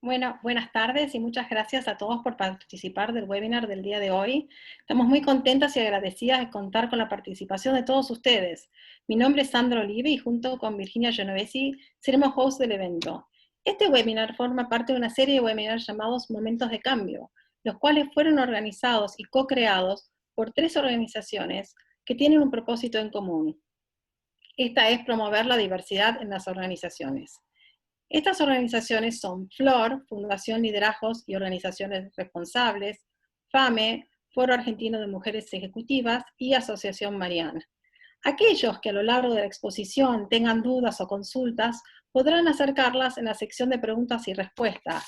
Bueno, buenas tardes y muchas gracias a todos por participar del webinar del día de hoy. Estamos muy contentas y agradecidas de contar con la participación de todos ustedes. Mi nombre es Sandra Olive y junto con Virginia Genovesi seremos host del evento. Este webinar forma parte de una serie de webinars llamados Momentos de Cambio, los cuales fueron organizados y co-creados por 3 organizaciones que tienen un propósito en común. Esta es promover la diversidad en las organizaciones. Estas organizaciones son FLOR, Fundación Liderazgos y Organizaciones Responsables, FAME, Foro Argentino de Mujeres Ejecutivas y Asociación Mariana. Aquellos que a lo largo de la exposición tengan dudas o consultas podrán acercarlas en la sección de preguntas y respuestas.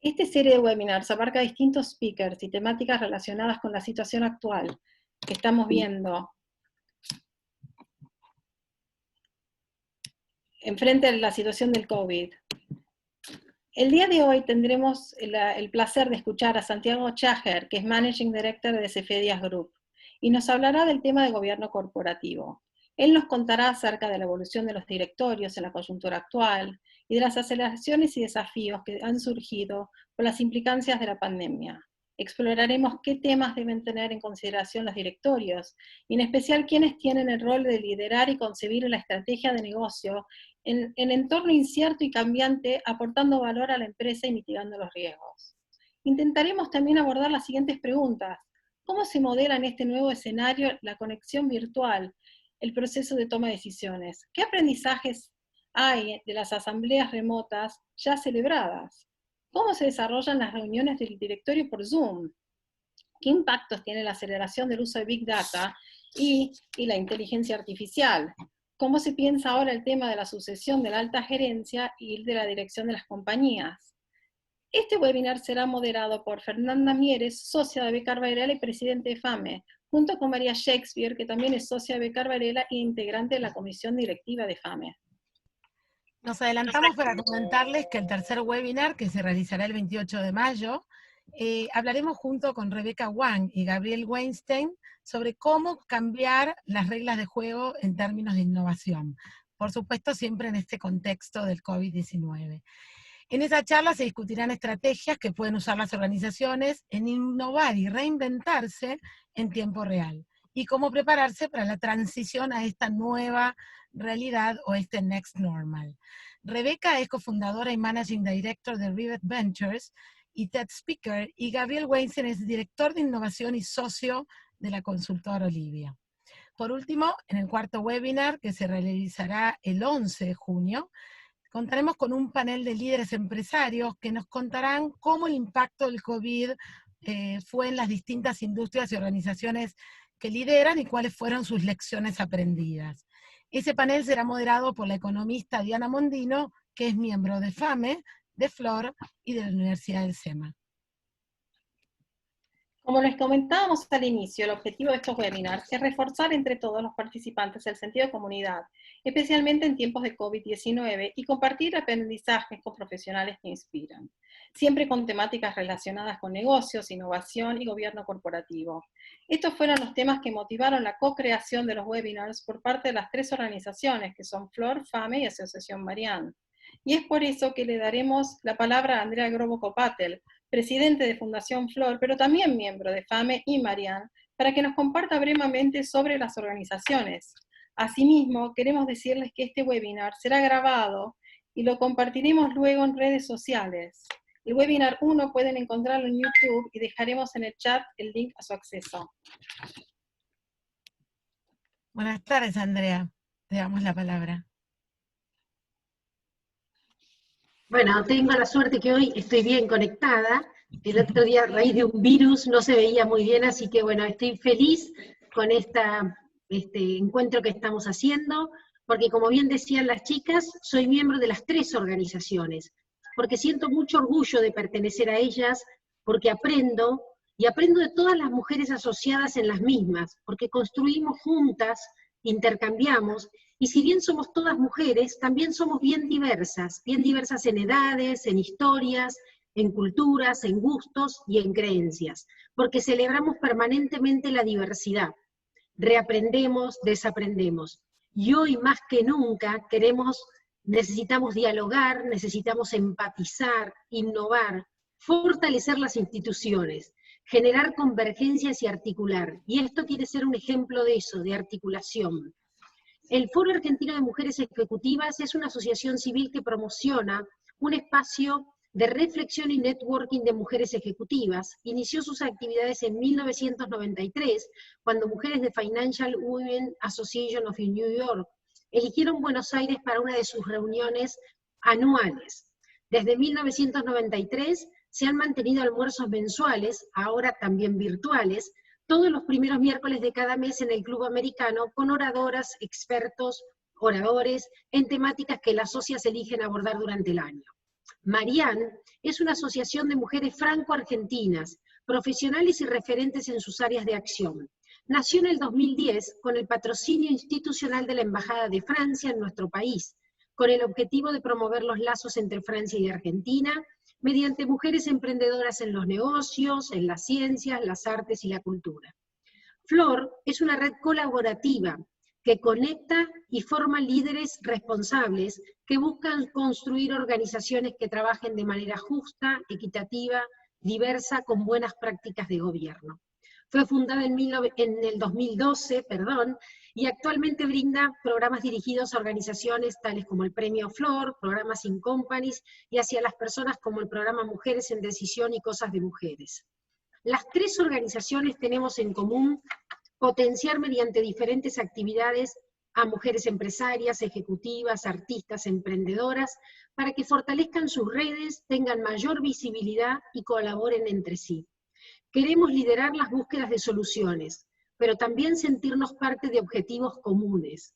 Esta serie de webinars abarca distintos speakers y temáticas relacionadas con la situación actual que estamos viendo enfrente de la situación del COVID. El día de hoy tendremos el placer de escuchar a Santiago Chager, que es Managing Director de Cefedias Group, y nos hablará del tema de gobierno corporativo. Él nos contará acerca de la evolución de los directorios en la coyuntura actual y de las aceleraciones y desafíos que han surgido por las implicancias de la pandemia. Exploraremos qué temas deben tener en consideración los directorios, y en especial quiénes tienen el rol de liderar y concebir la estrategia de negocio en entorno incierto y cambiante, aportando valor a la empresa y mitigando los riesgos. Intentaremos también abordar las siguientes preguntas. ¿Cómo se modela en este nuevo escenario la conexión virtual, el proceso de toma de decisiones? ¿Qué aprendizajes hay de las asambleas remotas ya celebradas? ¿Cómo se desarrollan las reuniones del directorio por Zoom? ¿Qué impactos tiene la aceleración del uso de Big Data y la inteligencia artificial? ¿Cómo se piensa ahora el tema de la sucesión de la alta gerencia y de la dirección de las compañías? Este webinar será moderado por Fernanda Mieres, socia de Becar Varela y presidente de FAME, junto con María Shakespeare, que también es socia de Becar Varela e integrante de la comisión directiva de FAME. Nos adelantamos para comentarles que el tercer webinar, que se realizará el 28 de mayo, hablaremos junto con Rebecca Wang y Gabriel Weinstein sobre cómo cambiar las reglas de juego en términos de innovación. Por supuesto, siempre en este contexto del COVID-19. En esa charla se discutirán estrategias que pueden usar las organizaciones en innovar y reinventarse en tiempo real, y cómo prepararse para la transición a esta nueva realidad o este next normal. Rebecca es cofundadora y Managing Director de Rivet Ventures y TED Speaker, y Gabriel Weinstein es director de innovación y socio de la consultora Olivia. Por último, en el cuarto webinar, que se realizará el 11 de junio, contaremos con un panel de líderes empresarios que nos contarán cómo el impacto del COVID fue en las distintas industrias y organizaciones que lideran y cuáles fueron sus lecciones aprendidas. Ese panel será moderado por la economista Diana Mondino, que es miembro de FAME, de FLOR y de la Universidad del SEMA. Como les comentábamos al inicio, el objetivo de estos webinars es reforzar entre todos los participantes el sentido de comunidad, especialmente en tiempos de COVID-19, y compartir aprendizajes con profesionales que inspiran, siempre con temáticas relacionadas con negocios, innovación y gobierno corporativo. Estos fueron los temas que motivaron la co-creación de los webinars por parte de las 3 organizaciones, que son FLOR, FAME y Asociación Mariana. Y es por eso que le daremos la palabra a Andrea Grobo Copatel, presidente de Fundación FLOR, pero también miembro de FAME y Mariana, para que nos comparta brevemente sobre las organizaciones. Asimismo, queremos decirles que este webinar será grabado y lo compartiremos luego en redes sociales. El webinar 1 pueden encontrarlo en YouTube y dejaremos en el chat el link a su acceso. Buenas tardes, Andrea. Te damos la palabra. Bueno, tengo la suerte que hoy estoy bien conectada. El otro día, a raíz de un virus, no se veía muy bien, así que bueno, estoy feliz con este encuentro que estamos haciendo, porque como bien decían las chicas, soy miembro de las 3 organizaciones, porque siento mucho orgullo de pertenecer a ellas, porque aprendo, y aprendo de todas las mujeres asociadas en las mismas, porque construimos juntas, intercambiamos, y si bien somos todas mujeres, también somos bien diversas en edades, en historias, en culturas, en gustos y en creencias, porque celebramos permanentemente la diversidad, reaprendemos, desaprendemos, y hoy más que nunca queremos Necesitamos dialogar, necesitamos empatizar, innovar, fortalecer las instituciones, generar convergencias y articular. Y esto quiere ser un ejemplo de eso, de articulación. El Foro Argentino de Mujeres Ejecutivas es una asociación civil que promociona un espacio de reflexión y networking de mujeres ejecutivas. Inició sus actividades en 1993, cuando mujeres de Financial Women Association of New York eligieron Buenos Aires para una de sus reuniones anuales. Desde 1993 se han mantenido almuerzos mensuales, ahora también virtuales, todos los primeros miércoles de cada mes en el Club Americano, con oradoras, expertos, oradores, en temáticas que las socias eligen abordar durante el año. Marianne es una asociación de mujeres franco-argentinas, profesionales y referentes en sus áreas de acción. Nació en el 2010 con el patrocinio institucional de la Embajada de Francia en nuestro país, con el objetivo de promover los lazos entre Francia y Argentina, mediante mujeres emprendedoras en los negocios, en las ciencias, las artes y la cultura. Flor es una red colaborativa que conecta y forma líderes responsables que buscan construir organizaciones que trabajen de manera justa, equitativa, diversa, con buenas prácticas de gobierno. Fue fundada en el 2012, y actualmente brinda programas dirigidos a organizaciones tales como el Premio Flor, programas in companies, y hacia las personas como el programa Mujeres en Decisión y Cosas de Mujeres. Las tres organizaciones tenemos en común potenciar mediante diferentes actividades a mujeres empresarias, ejecutivas, artistas, emprendedoras, para que fortalezcan sus redes, tengan mayor visibilidad y colaboren entre sí. Queremos liderar las búsquedas de soluciones, pero también sentirnos parte de objetivos comunes.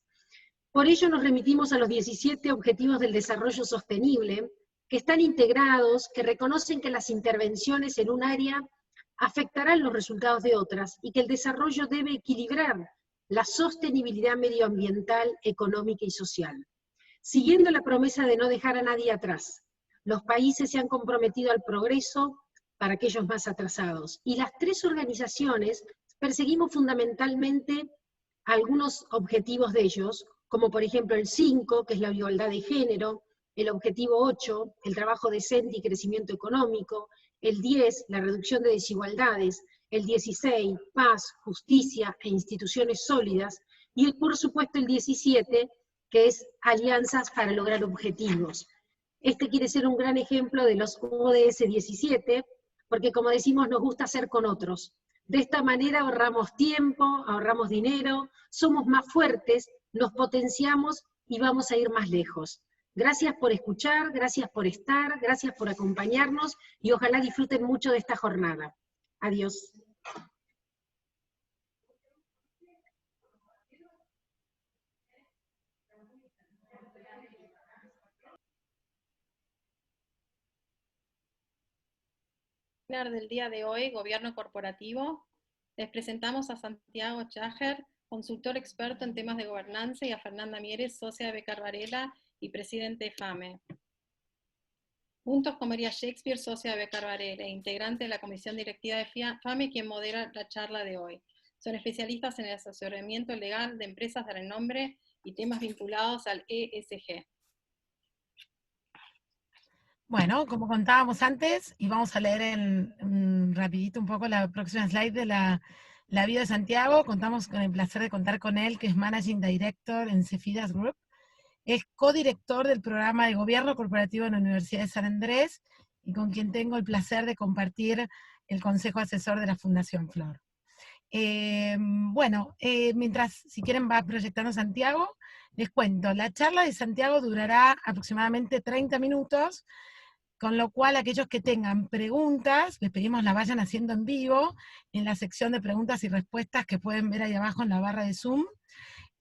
Por ello nos remitimos a los 17 Objetivos del Desarrollo Sostenible, que están integrados, que reconocen que las intervenciones en un área afectarán los resultados de otras, y que el desarrollo debe equilibrar la sostenibilidad medioambiental, económica y social. Siguiendo la promesa de no dejar a nadie atrás, los países se han comprometido al progreso para aquellos más atrasados, y las tres organizaciones perseguimos fundamentalmente algunos objetivos de ellos, como por ejemplo el 5, que es la igualdad de género, el objetivo 8, el trabajo decente y crecimiento económico, el 10, la reducción de desigualdades, el 16, paz, justicia e instituciones sólidas, y por supuesto el 17, que es alianzas para lograr objetivos. Este quiere ser un gran ejemplo de los ODS 17, porque como decimos, nos gusta hacer con otros. De esta manera ahorramos tiempo, ahorramos dinero, somos más fuertes, nos potenciamos y vamos a ir más lejos. Gracias por escuchar, gracias por estar, gracias por acompañarnos, y ojalá disfruten mucho de esta jornada. Adiós. Del día de hoy, Gobierno Corporativo, les presentamos a Santiago Chager, consultor experto en temas de gobernanza, y a Fernanda Mieres, socia de Becar Varela y presidente de FAME. Juntos con María Shakespeare, socia de Becar Varela e integrante de la comisión directiva de FAME, quien modera la charla de hoy. Son especialistas en el asesoramiento legal de empresas de renombre y temas vinculados al ESG. Bueno, como contábamos antes, y vamos a leer rapidito un poco la próxima slide de la vida de Santiago. Contamos con el placer de contar con él, que es Managing Director en Cefidas Group. Es codirector del programa de Gobierno Corporativo en la Universidad de San Andrés, y con quien tengo el placer de compartir el Consejo Asesor de la Fundación Flor. Mientras, si quieren, va proyectando Santiago, les cuento. La charla de Santiago durará aproximadamente 30 minutos, con lo cual aquellos que tengan preguntas, les pedimos la vayan haciendo en vivo, en la sección de preguntas y respuestas que pueden ver ahí abajo en la barra de Zoom,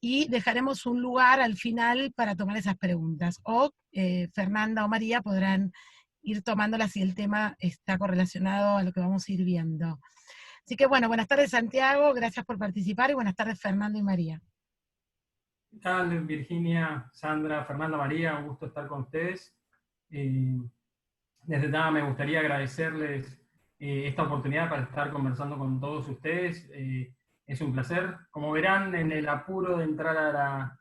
y dejaremos un lugar al final para tomar esas preguntas. O Fernanda o María podrán ir tomándolas si el tema está correlacionado a lo que vamos a ir viendo. Así que bueno, buenas tardes Santiago, gracias por participar, y buenas tardes Fernando y María. ¿Qué tal, Virginia, Sandra, Fernanda, María? Un gusto estar con ustedes. Desde ya me gustaría agradecerles esta oportunidad para estar conversando con todos ustedes. Es un placer. Como verán, en el apuro de entrar a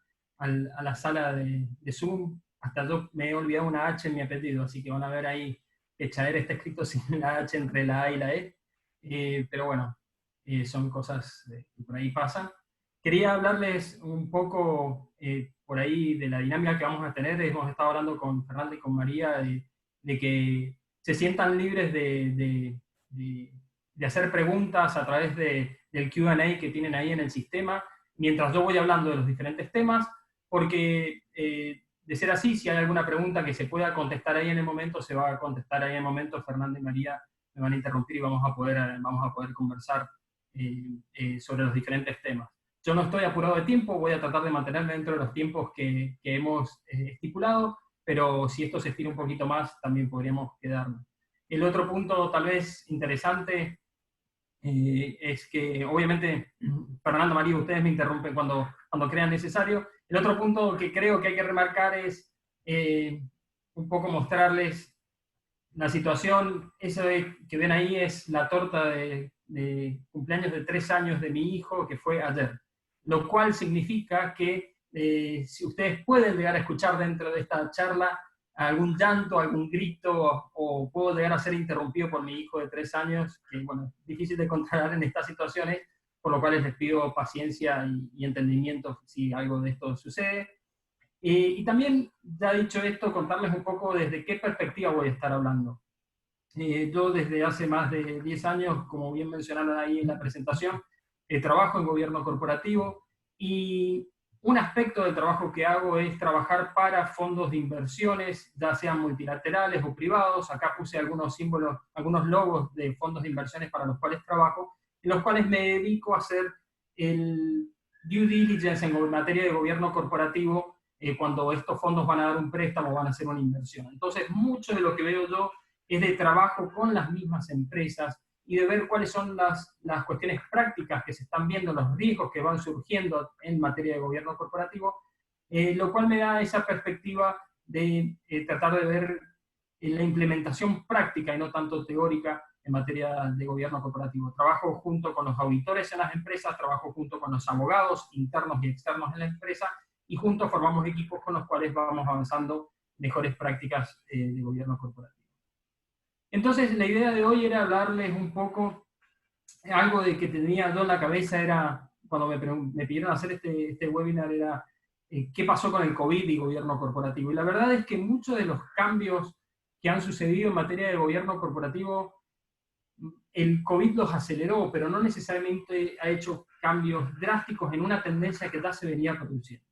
la sala de Zoom, hasta yo me he olvidado una H en mi apellido, así que van a ver ahí que Chaer está escrito sin la H entre la A y la E, pero bueno, son cosas que por ahí pasan. Quería hablarles un poco por ahí de la dinámica que vamos a tener. Hemos estado hablando con Fernanda y con María de que se sientan libres de hacer preguntas a través del Q&A que tienen ahí en el sistema, mientras yo voy hablando de los diferentes temas, porque de ser así, si hay alguna pregunta que se pueda contestar ahí en el momento, se va a contestar ahí en el momento. Fernanda y María me van a interrumpir y vamos a poder conversar sobre los diferentes temas. Yo no estoy apurado de tiempo, voy a tratar de mantenerme dentro de los tiempos que hemos estipulado, pero si esto se estira un poquito más, también podríamos quedarnos. El otro punto tal vez interesante es que, obviamente, Fernando, María, ustedes me interrumpen cuando crean necesario. El otro punto que creo que hay que remarcar es un poco mostrarles la situación. Eso que ven ahí es la torta de cumpleaños de 3 años de mi hijo, que fue ayer. Lo cual significa que si ustedes pueden llegar a escuchar dentro de esta charla algún llanto, algún grito, o puedo llegar a ser interrumpido por mi hijo de 3 años, que bueno, es difícil de controlar en estas situaciones, por lo cual les pido paciencia y entendimiento si algo de esto sucede. Y también, ya dicho esto, contarles un poco desde qué perspectiva voy a estar hablando. Yo desde hace más de 10 años, como bien mencionaron ahí en la presentación, trabajo en gobierno corporativo, y un aspecto del trabajo que hago es trabajar para fondos de inversiones, ya sean multilaterales o privados. Acá puse algunos símbolos, algunos logos de fondos de inversiones para los cuales trabajo, en los cuales me dedico a hacer el due diligence en materia de gobierno corporativo cuando estos fondos van a dar un préstamo o van a hacer una inversión. Entonces, mucho de lo que veo yo es de trabajo con las mismas empresas y de ver cuáles son las cuestiones prácticas que se están viendo, los riesgos que van surgiendo en materia de gobierno corporativo, lo cual me da esa perspectiva de tratar de ver la implementación práctica y no tanto teórica en materia de gobierno corporativo. Trabajo junto con los auditores en las empresas, trabajo junto con los abogados internos y externos en la empresa, y juntos formamos equipos con los cuales vamos avanzando mejores prácticas de gobierno corporativo. Entonces, la idea de hoy era hablarles un poco, algo de que tenía yo en la cabeza era, cuando me pidieron hacer este webinar, era qué pasó con el COVID y gobierno corporativo. Y la verdad es que muchos de los cambios que han sucedido en materia de gobierno corporativo, el COVID los aceleró, pero no necesariamente ha hecho cambios drásticos en una tendencia que ya se venía produciendo.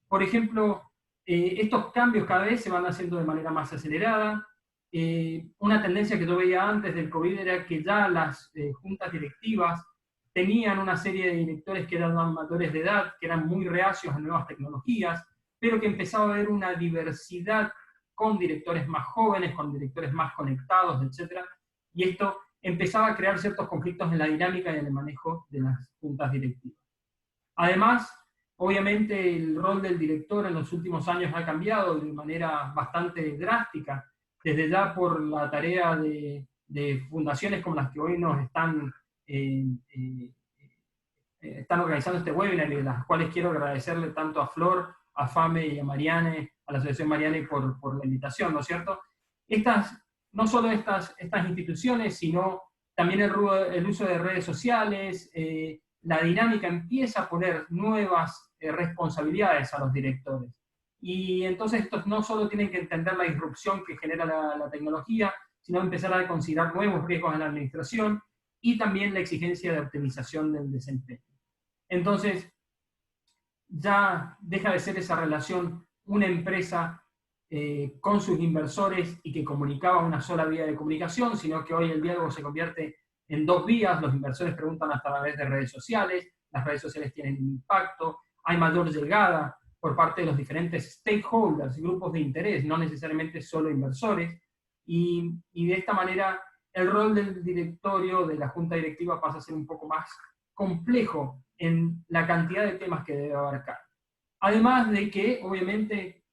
Por ejemplo, estos cambios cada vez se van haciendo de manera más acelerada. Una tendencia que yo veía antes del COVID era que ya las juntas directivas tenían una serie de directores que eran mayores de edad, que eran muy reacios a nuevas tecnologías, pero que empezaba a haber una diversidad con directores más jóvenes, con directores más conectados, etc. Y esto empezaba a crear ciertos conflictos en la dinámica y en el manejo de las juntas directivas. Además, obviamente el rol del director en los últimos años ha cambiado de manera bastante drástica, desde ya por la tarea de fundaciones como las que hoy nos están organizando este webinar, y de las cuales quiero agradecerle tanto a Flor, a FAME y a Mariane, a la Asociación Mariane por la invitación, ¿no es cierto? No solo estas instituciones, sino también el uso de redes sociales, la dinámica empieza a poner nuevas responsabilidades a los directores. Y entonces estos no solo tienen que entender la disrupción que genera la tecnología, sino empezar a considerar nuevos riesgos en la administración y también la exigencia de optimización del desempeño. Entonces, ya deja de ser esa relación una empresa con sus inversores y que comunicaba una sola vía de comunicación, sino que hoy el diálogo se convierte en 2 vías. Los inversores preguntan a través de redes sociales, las redes sociales tienen impacto, hay mayor llegada por parte de los diferentes stakeholders, grupos de interés, no necesariamente solo inversores, y de esta manera el rol del directorio, de la junta directiva, pasa a ser un poco más complejo en la cantidad de temas que debe abarcar. Además de que, obviamente,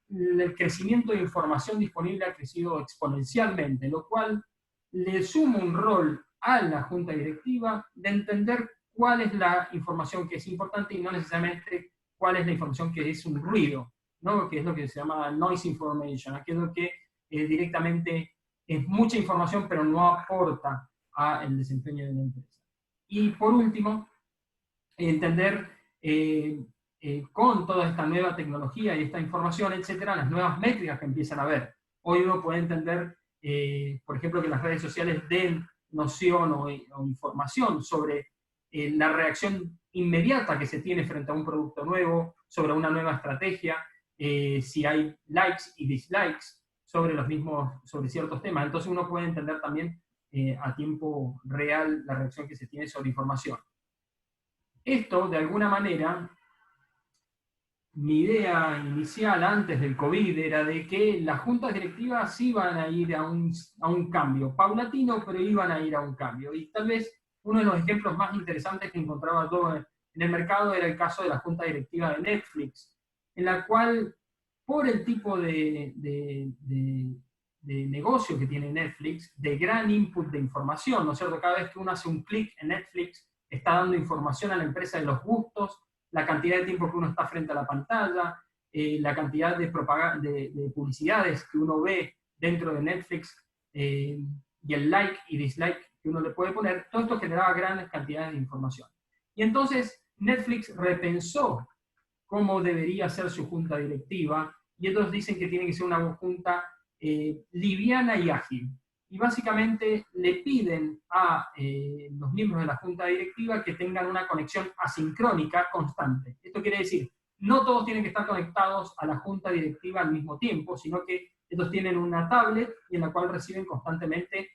el crecimiento de información disponible ha crecido exponencialmente, lo cual le suma un rol a la junta directiva de entender cuál es la información que es importante y no necesariamente cuál es la información que es un ruido. ¿no? Que es lo que se llama noise information, aquello que directamente es mucha información pero no aporta al desempeño de la empresa. Y por último, entender con toda esta nueva tecnología y esta información, etcétera, las nuevas métricas que empiezan a haber. Hoy uno puede entender, por ejemplo, que las redes sociales den noción o información sobre la reacción inmediata que se tiene frente a un producto nuevo, sobre una nueva estrategia, si hay likes y dislikes sobre sobre ciertos temas. Entonces uno puede entender también a tiempo real la reacción que se tiene sobre información. Esto, de alguna manera, mi idea inicial antes del COVID era de que las juntas directivas iban a ir a un cambio, paulatino, pero iban a ir a un cambio. Y tal vez uno de los ejemplos más interesantes que encontraba yo en el mercado era el caso de la junta directiva de Netflix, en la cual, por el tipo de negocio que tiene Netflix, de gran input de información, ¿no es cierto? Cada vez que uno hace un clic en Netflix, está dando información a la empresa de los gustos, la cantidad de tiempo que uno está frente a la pantalla, la cantidad de publicidades que uno ve dentro de Netflix, y el like y dislike que uno le puede poner, todo esto generaba grandes cantidades de información. Y entonces Netflix repensó cómo debería ser su junta directiva, y ellos dicen que tiene que ser una junta liviana y ágil. Y básicamente le piden a los miembros de la junta directiva que tengan una conexión asincrónica constante. Esto quiere decir, no todos tienen que estar conectados a la junta directiva al mismo tiempo, sino que ellos tienen una tablet y en la cual reciben constantemente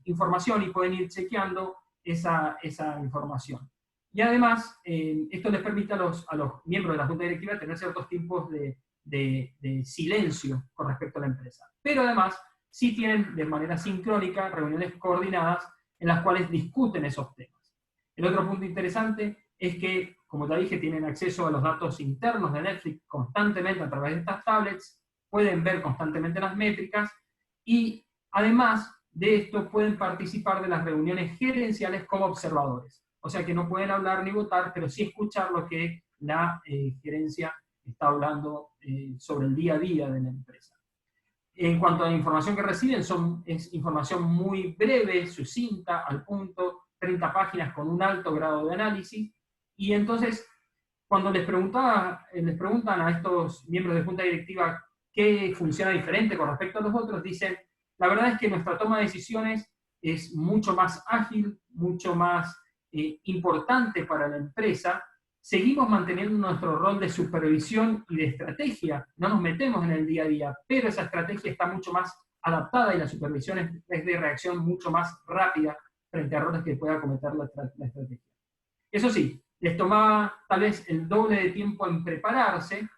información y pueden ir chequeando esa información. Y además, esto les permite a los miembros de la junta directiva tener ciertos tiempos de silencio con respecto a la empresa. Pero además, sí tienen de manera sincrónica reuniones coordinadas en las cuales discuten esos temas. El otro punto interesante es que, como ya dije, tienen acceso a los datos internos de Netflix constantemente a través de estas tablets, pueden ver constantemente las métricas y además de esto pueden participar de las reuniones gerenciales como observadores. O sea que no pueden hablar ni votar, pero sí escuchar lo que la gerencia está hablando sobre el día a día de la empresa. En cuanto a la información que reciben, es información muy breve, sucinta, al punto, 30 páginas con un alto grado de análisis. Y entonces, cuando les preguntan a estos miembros de junta directiva qué funciona diferente con respecto a los otros, dicen, la verdad es que nuestra toma de decisiones es mucho más ágil, mucho más importante para la empresa. Seguimos manteniendo nuestro rol de supervisión y de estrategia, no nos metemos en el día a día, pero esa estrategia está mucho más adaptada y la supervisión es de reacción mucho más rápida frente a errores que pueda cometer la estrategia. Eso sí, les tomaba tal vez el doble de tiempo en prepararse,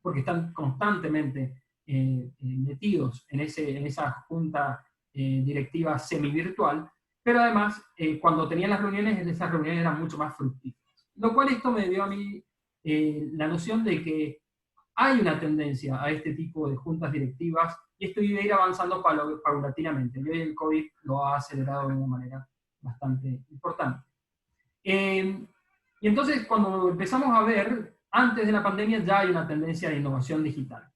porque están constantemente metidos en esa junta directiva semivirtual, pero además, cuando tenían las reuniones, esas reuniones eran mucho más fructíferas. Lo cual esto me dio a mí la noción de que hay una tendencia a este tipo de juntas directivas y esto iba a ir avanzando paulatinamente. Y hoy el COVID lo ha acelerado de una manera bastante importante. Y entonces, cuando empezamos a ver, antes de la pandemia ya hay una tendencia de innovación digital.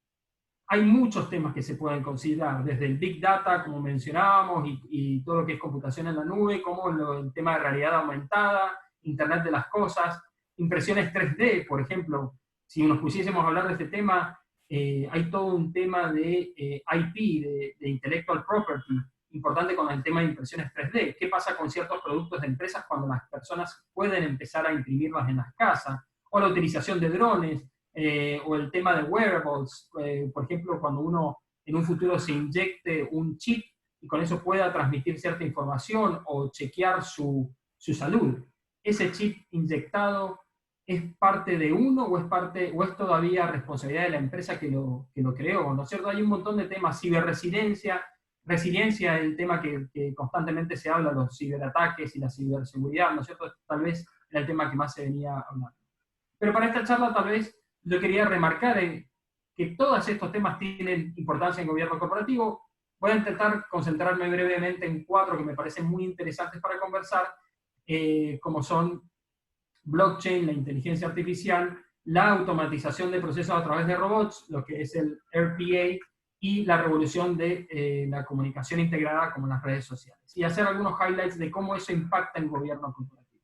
Hay muchos temas que se pueden considerar, desde el Big Data, como mencionábamos, y todo lo que es computación en la nube, como el tema de realidad aumentada, Internet de las cosas, impresiones 3D, por ejemplo. Si nos pusiésemos a hablar de este tema, hay todo un tema de IP, de Intellectual Property, importante con el tema de impresiones 3D. ¿Qué pasa con ciertos productos de empresas cuando las personas pueden empezar a imprimirlas en las casas? O la utilización de drones, o el tema de wearables, por ejemplo, cuando uno en un futuro se inyecte un chip y con eso pueda transmitir cierta información o chequear su salud. ¿Ese chip inyectado es parte de uno o es todavía responsabilidad de la empresa que lo creó? ¿No es cierto? Hay un montón de temas, ciberresiliencia, el tema que constantemente se habla, los ciberataques y la ciberseguridad, ¿no es cierto? Tal vez era el tema que más se venía hablando. Pero para esta charla tal vez yo quería remarcar que todos estos temas tienen importancia en gobierno corporativo. Voy a intentar concentrarme brevemente en 4 que me parecen muy interesantes para conversar, como son blockchain, la inteligencia artificial, la automatización de procesos a través de robots, lo que es el RPA, y la revolución de la comunicación integrada como las redes sociales. Y hacer algunos highlights de cómo eso impacta en gobierno corporativo.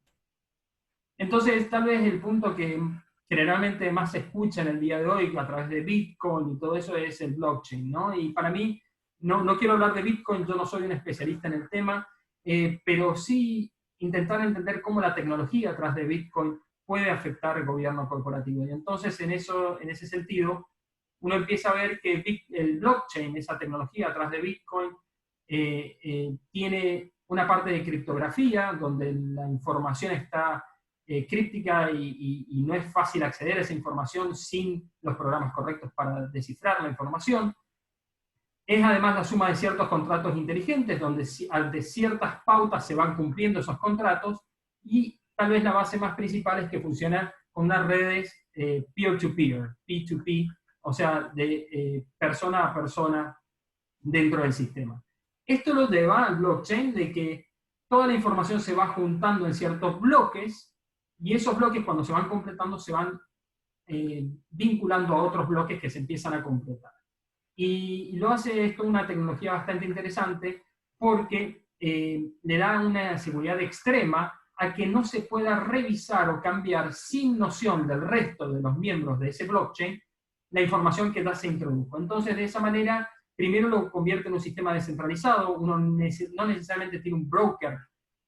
Entonces, tal vez el punto que generalmente más se escucha en el día de hoy a través de Bitcoin y todo eso es el blockchain, ¿no? Y para mí, no quiero hablar de Bitcoin, yo no soy un especialista en el tema, pero sí intentar entender cómo la tecnología atrás de Bitcoin puede afectar el gobierno corporativo. Y entonces, en ese sentido, uno empieza a ver que el blockchain, esa tecnología atrás de Bitcoin, tiene una parte de criptografía, donde la información está críptica y no es fácil acceder a esa información sin los programas correctos para descifrar la información. Es además la suma de ciertos contratos inteligentes, donde ante ciertas pautas se van cumpliendo esos contratos, y tal vez la base más principal es que funciona con unas redes peer-to-peer, P2P, o sea, de persona a persona dentro del sistema. Esto lo lleva al blockchain de que toda la información se va juntando en ciertos bloques, y esos bloques cuando se van completando se van vinculando a otros bloques que se empiezan a completar. Y lo hace esto una tecnología bastante interesante porque le da una seguridad extrema a que no se pueda revisar o cambiar sin noción del resto de los miembros de ese blockchain la información que ya se introdujo. Entonces, de esa manera, primero lo convierte en un sistema descentralizado. Uno no necesariamente tiene un broker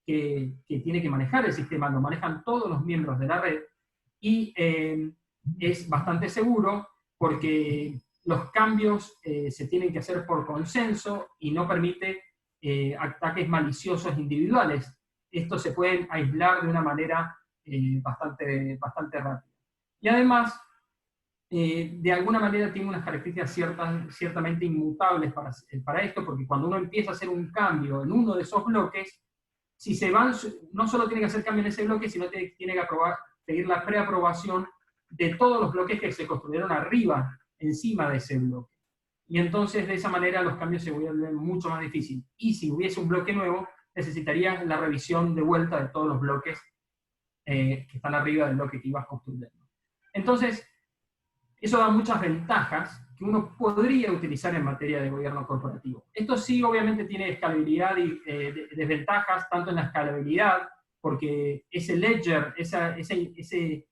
que tiene que manejar el sistema, lo manejan todos los miembros de la red, y es bastante seguro porque los cambios se tienen que hacer por consenso y no permite ataques maliciosos individuales. Estos se pueden aislar de una manera bastante rápida. Y además, de alguna manera tiene unas características ciertamente inmutables para esto, porque cuando uno empieza a hacer un cambio en uno de esos bloques, si se van, no solo tiene que hacer cambio en ese bloque, sino que tiene que pedir la preaprobación de todos los bloques que se construyeron arriba, encima de ese bloque. Y entonces de esa manera los cambios se vuelven mucho más difíciles. Y si hubiese un bloque nuevo, necesitaría la revisión de vuelta de todos los bloques que están arriba del bloque que ibas construyendo. Entonces, eso da muchas ventajas que uno podría utilizar en materia de gobierno corporativo. Esto sí, obviamente, tiene escalabilidad y desventajas, tanto en la escalabilidad, porque ese ledger, ese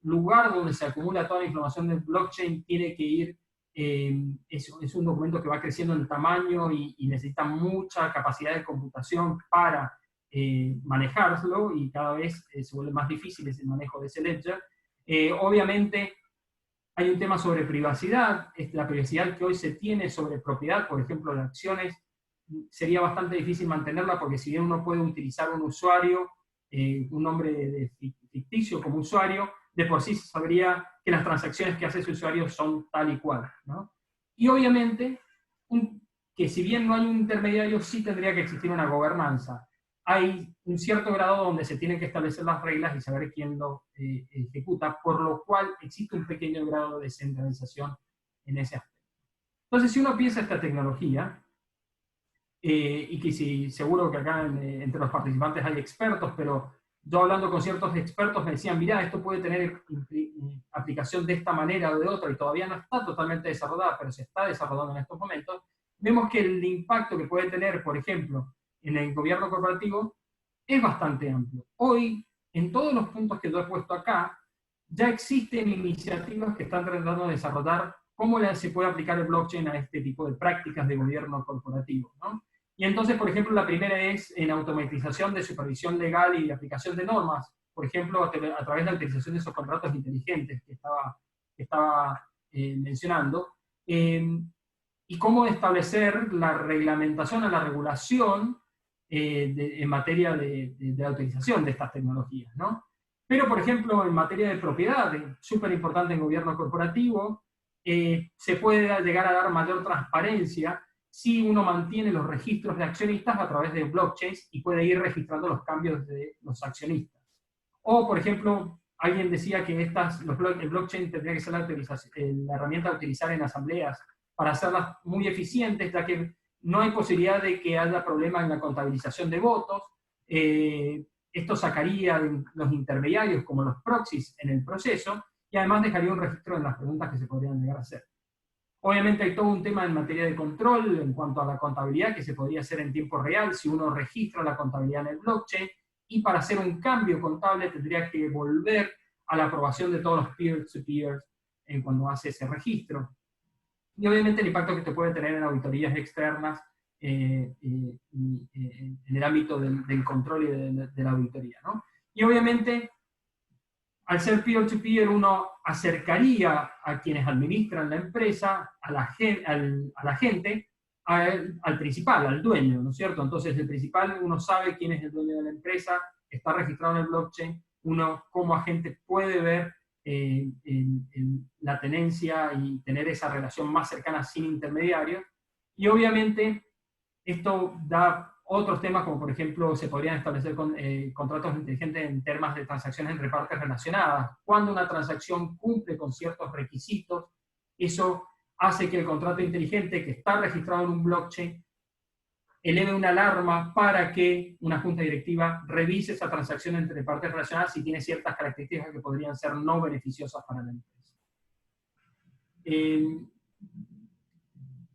lugar donde se acumula toda la información del blockchain tiene que ir, es un documento que va creciendo en tamaño y necesita mucha capacidad de computación para manejarlo, y cada vez se vuelve más difícil ese manejo de ese ledger. Obviamente, hay un tema sobre privacidad. La privacidad que hoy se tiene sobre propiedad, por ejemplo, de acciones, sería bastante difícil mantenerla, porque si bien uno puede utilizar un usuario, un nombre ficticio como usuario, de por sí se sabría que las transacciones que hace ese usuario son tal y cual, ¿no? Y obviamente, que si bien no hay un intermediario, sí tendría que existir una gobernanza. Hay un cierto grado donde se tienen que establecer las reglas y saber quién lo ejecuta, por lo cual existe un pequeño grado de descentralización en ese aspecto. Entonces, si uno piensa esta tecnología, y que sí, seguro que acá entre los participantes hay expertos, pero yo hablando con ciertos expertos me decían, mirá, esto puede tener aplicación de esta manera o de otra, y todavía no está totalmente desarrollada, pero se está desarrollando en estos momentos. Vemos que el impacto que puede tener, por ejemplo, en el gobierno corporativo es bastante amplio. Hoy, en todos los puntos que yo he puesto acá, ya existen iniciativas que están tratando de desarrollar cómo se puede aplicar el blockchain a este tipo de prácticas de gobierno corporativo, ¿no? Y entonces, por ejemplo, la primera es en automatización de supervisión legal y de aplicación de normas, por ejemplo, a través de la utilización de esos contratos inteligentes que estaba mencionando, y cómo establecer la reglamentación o la regulación en materia de la utilización de estas tecnologías, ¿no? Pero, por ejemplo, en materia de propiedad, súper importante en gobierno corporativo, se puede llegar a dar mayor transparencia si uno mantiene los registros de accionistas a través de blockchains y puede ir registrando los cambios de los accionistas. O, por ejemplo, alguien decía que el blockchain tendría que ser la herramienta a utilizar en asambleas para hacerlas muy eficientes, ya que no hay posibilidad de que haya problemas en la contabilización de votos. Esto sacaría los intermediarios como los proxies en el proceso, y además dejaría un registro en las preguntas que se podrían llegar a hacer. Obviamente hay todo un tema en materia de control en cuanto a la contabilidad que se podría hacer en tiempo real si uno registra la contabilidad en el blockchain, y para hacer un cambio contable tendría que volver a la aprobación de todos los peer-to-peer cuando hace ese registro. Y obviamente el impacto que te puede tener en auditorías externas en el ámbito del control y de la auditoría, ¿no? Y obviamente, al ser peer-to-peer, uno acercaría a quienes administran la empresa, a la gente, al principal, al dueño, ¿no es cierto? Entonces, el principal, uno sabe quién es el dueño de la empresa, está registrado en el blockchain, uno como agente puede ver la tenencia y tener esa relación más cercana sin intermediarios. Y obviamente, esto da otros temas, como por ejemplo, se podrían establecer contratos inteligentes en temas de transacciones entre partes relacionadas. Cuando una transacción cumple con ciertos requisitos, eso hace que el contrato inteligente que está registrado en un blockchain eleve una alarma para que una junta directiva revise esa transacción entre partes relacionadas si tiene ciertas características que podrían ser no beneficiosas para la empresa.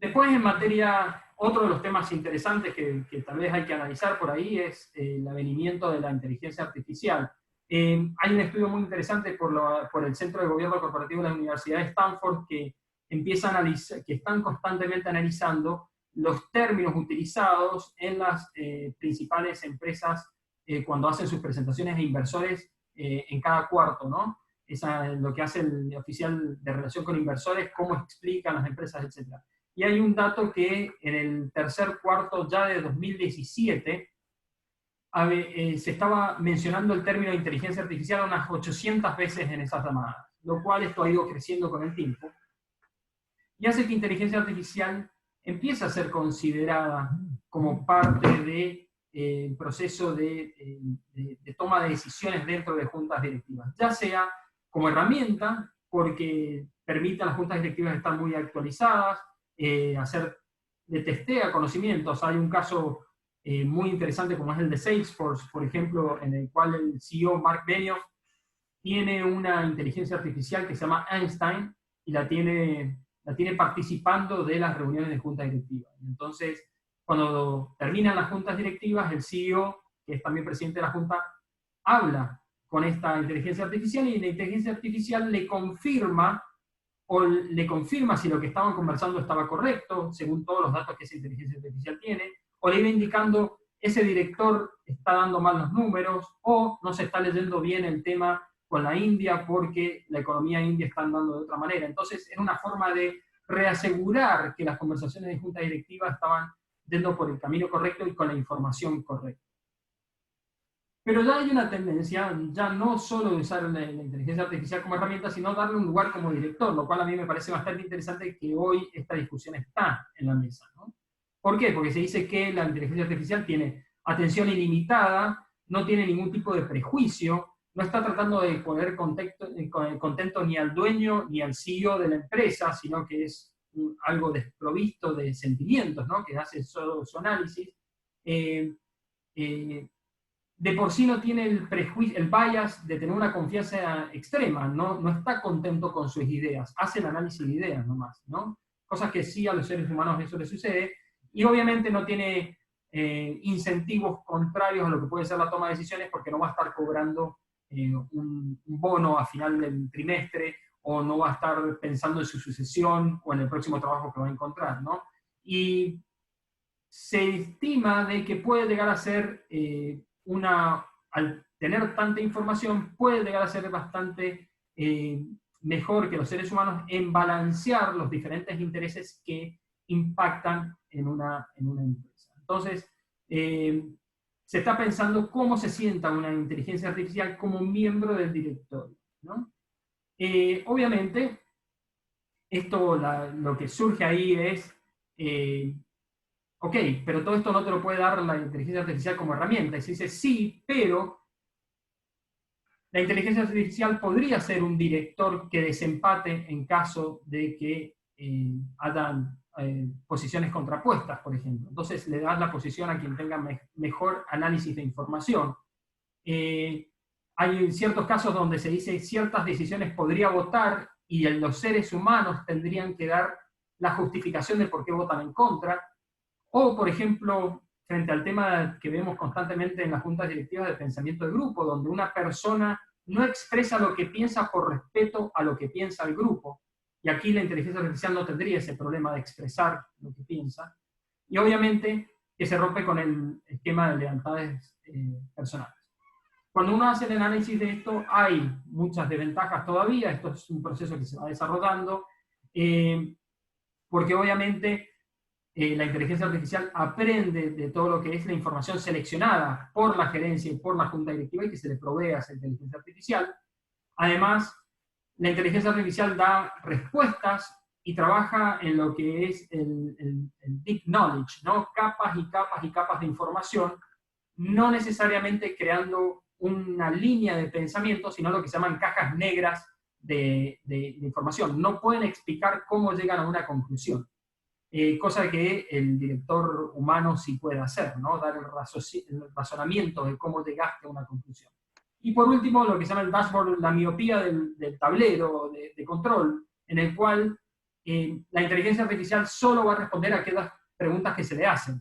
Después, en materia, otro de los temas interesantes que tal vez hay que analizar por ahí es el avenimiento de la inteligencia artificial. Hay un estudio muy interesante por el Centro de Gobierno Corporativo de la Universidad de Stanford que están constantemente analizando los términos utilizados en las principales empresas cuando hacen sus presentaciones a inversores en cada cuarto, ¿no? Lo que hace el oficial de relación con inversores, cómo explican las empresas, etc. Y hay un dato que en el tercer cuarto ya de 2017 se estaba mencionando el término de inteligencia artificial unas 800 veces en esas llamadas, lo cual esto ha ido creciendo con el tiempo. Y hace que inteligencia artificial empiece a ser considerada como parte del proceso de toma de decisiones dentro de juntas directivas, ya sea como herramienta, porque permite a las juntas directivas estar muy actualizadas, hacer de testea conocimientos. Hay un caso muy interesante como es el de Salesforce, por ejemplo, en el cual el CEO Mark Benioff tiene una inteligencia artificial que se llama Einstein y la tiene participando de las reuniones de junta directiva. Entonces, cuando terminan las juntas directivas, el CEO, que es también presidente de la junta, habla con esta inteligencia artificial y la inteligencia artificial le confirma si lo que estaban conversando estaba correcto, según todos los datos que esa inteligencia artificial tiene, o le iba indicando, ese director está dando mal los números, o no se está leyendo bien el tema con la India porque la economía india está andando de otra manera. Entonces, era una forma de reasegurar que las conversaciones de junta directiva estaban yendo por el camino correcto y con la información correcta. Pero ya hay una tendencia, ya no solo de usar la inteligencia artificial como herramienta, sino darle un lugar como director, lo cual a mí me parece bastante interesante que hoy esta discusión está en la mesa, ¿no? ¿Por qué? Porque se dice que la inteligencia artificial tiene atención ilimitada, no tiene ningún tipo de prejuicio, no está tratando de poner contento ni al dueño ni al CEO de la empresa, sino que es algo desprovisto de sentimientos, ¿no? Que hace solo su análisis. De por sí no tiene el bias de tener una confianza extrema, no está contento con sus ideas, hace el análisis de ideas nomás, ¿no? Cosas que sí a los seres humanos eso les sucede, y obviamente no tiene incentivos contrarios a lo que puede ser la toma de decisiones, porque no va a estar cobrando un bono a final del trimestre, o no va a estar pensando en su sucesión o en el próximo trabajo que va a encontrar, ¿no? Y se estima de que puede llegar a ser al tener tanta información, puede llegar a ser bastante mejor que los seres humanos en balancear los diferentes intereses que impactan en una empresa. Entonces, se está pensando cómo se sienta una inteligencia artificial como miembro del directorio, ¿no? Obviamente, esto lo que surge ahí es, ok, pero todo esto no te lo puede dar la inteligencia artificial como herramienta. Y se dice, sí, pero la inteligencia artificial podría ser un director que desempate en caso de que hayan posiciones contrapuestas, por ejemplo. Entonces le das la posición a quien tenga mejor análisis de información. hay ciertos casos donde se dice ciertas decisiones podría votar y los seres humanos tendrían que dar la justificación de por qué votan en contra. O, por ejemplo, frente al tema que vemos constantemente en las juntas directivas de pensamiento de grupo, donde una persona no expresa lo que piensa por respeto a lo que piensa el grupo. Y aquí la inteligencia artificial no tendría ese problema de expresar lo que piensa. Y obviamente que se rompe con el esquema de lealtades personales. Cuando uno hace el análisis de esto, hay muchas desventajas todavía. Esto es un proceso que se va desarrollando, porque obviamente la inteligencia artificial aprende de todo lo que es la información seleccionada por la gerencia y por la junta directiva y que se le provee a esa inteligencia artificial. Además, la inteligencia artificial da respuestas y trabaja en lo que es el deep knowledge, ¿no? Capas y capas y capas de información, no necesariamente creando una línea de pensamiento, sino lo que se llaman cajas negras de información. No pueden explicar cómo llegan a una conclusión. Cosa que el director humano sí puede hacer, ¿no? Dar el razonamiento de cómo llegaste a una conclusión. Y por último, lo que se llama el dashboard, la miopía del tablero de control, en el cual la inteligencia artificial solo va a responder a aquellas preguntas que se le hacen.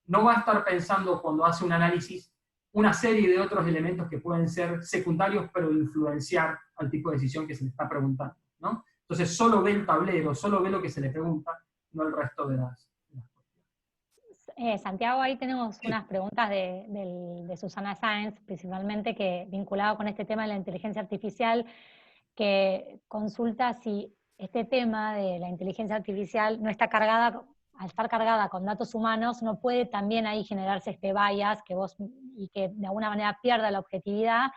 No va a estar pensando cuando hace un análisis una serie de otros elementos que pueden ser secundarios, pero influenciar al tipo de decisión que se le está preguntando, ¿no? Entonces solo ve el tablero, solo ve lo que se le pregunta, no el resto de las cuestiones. Santiago, ahí tenemos unas preguntas de Susana Sáenz, principalmente que vinculado con este tema de la inteligencia artificial, que consulta si este tema de la inteligencia artificial no está cargada, al estar cargada con datos humanos, no puede también ahí generarse este bias y que de alguna manera pierda la objetividad,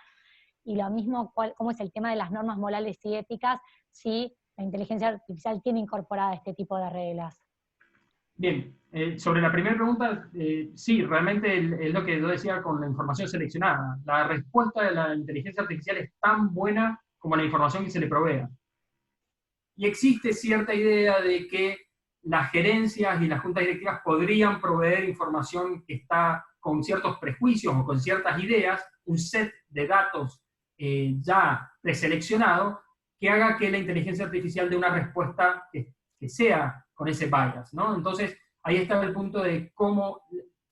y lo mismo, cómo es el tema de las normas morales y éticas, si la inteligencia artificial tiene incorporada este tipo de reglas. Bien, sobre la primera pregunta, sí, realmente es lo que yo decía con la información seleccionada. La respuesta de la inteligencia artificial es tan buena como la información que se le provea. Y existe cierta idea de que las gerencias y las juntas directivas podrían proveer información que está con ciertos prejuicios o con ciertas ideas, un set de datos ya preseleccionado, que haga que la inteligencia artificial dé una respuesta que sea con ese bias, ¿no? Entonces, ahí está el punto de cómo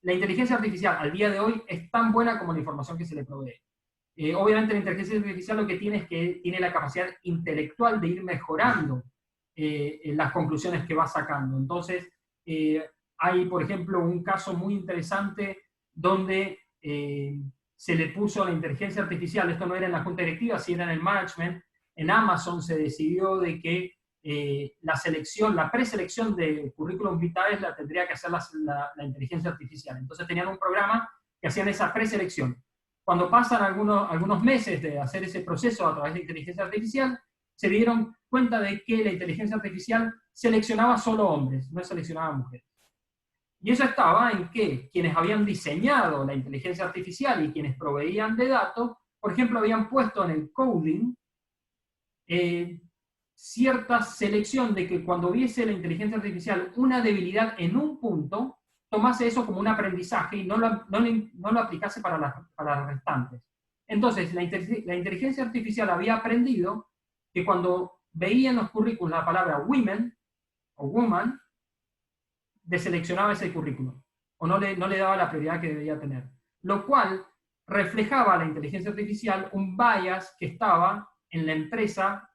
la inteligencia artificial al día de hoy es tan buena como la información que se le provee. Obviamente la inteligencia artificial lo que tiene es que tiene la capacidad intelectual de ir mejorando las conclusiones que va sacando. Entonces, hay, por ejemplo, un caso muy interesante donde se le puso a la inteligencia artificial, esto no era en la junta directiva, sí era en el management, en Amazon se decidió de que la preselección de currículum vitae la tendría que hacer la inteligencia artificial. Entonces tenían un programa que hacían esa preselección. Cuando pasan algunos meses de hacer ese proceso a través de inteligencia artificial, se dieron cuenta de que la inteligencia artificial seleccionaba solo hombres, no seleccionaba mujeres. Y eso estaba en que quienes habían diseñado la inteligencia artificial y quienes proveían de datos, por ejemplo, habían puesto en el coding cierta selección de que cuando viese la inteligencia artificial una debilidad en un punto, tomase eso como un aprendizaje y no lo aplicase para las restantes. Entonces, la inteligencia artificial había aprendido que cuando veía en los currículos la palabra women o woman, deseleccionaba ese currículum, o no le daba la prioridad que debía tener. Lo cual reflejaba a la inteligencia artificial un bias que estaba en la empresa,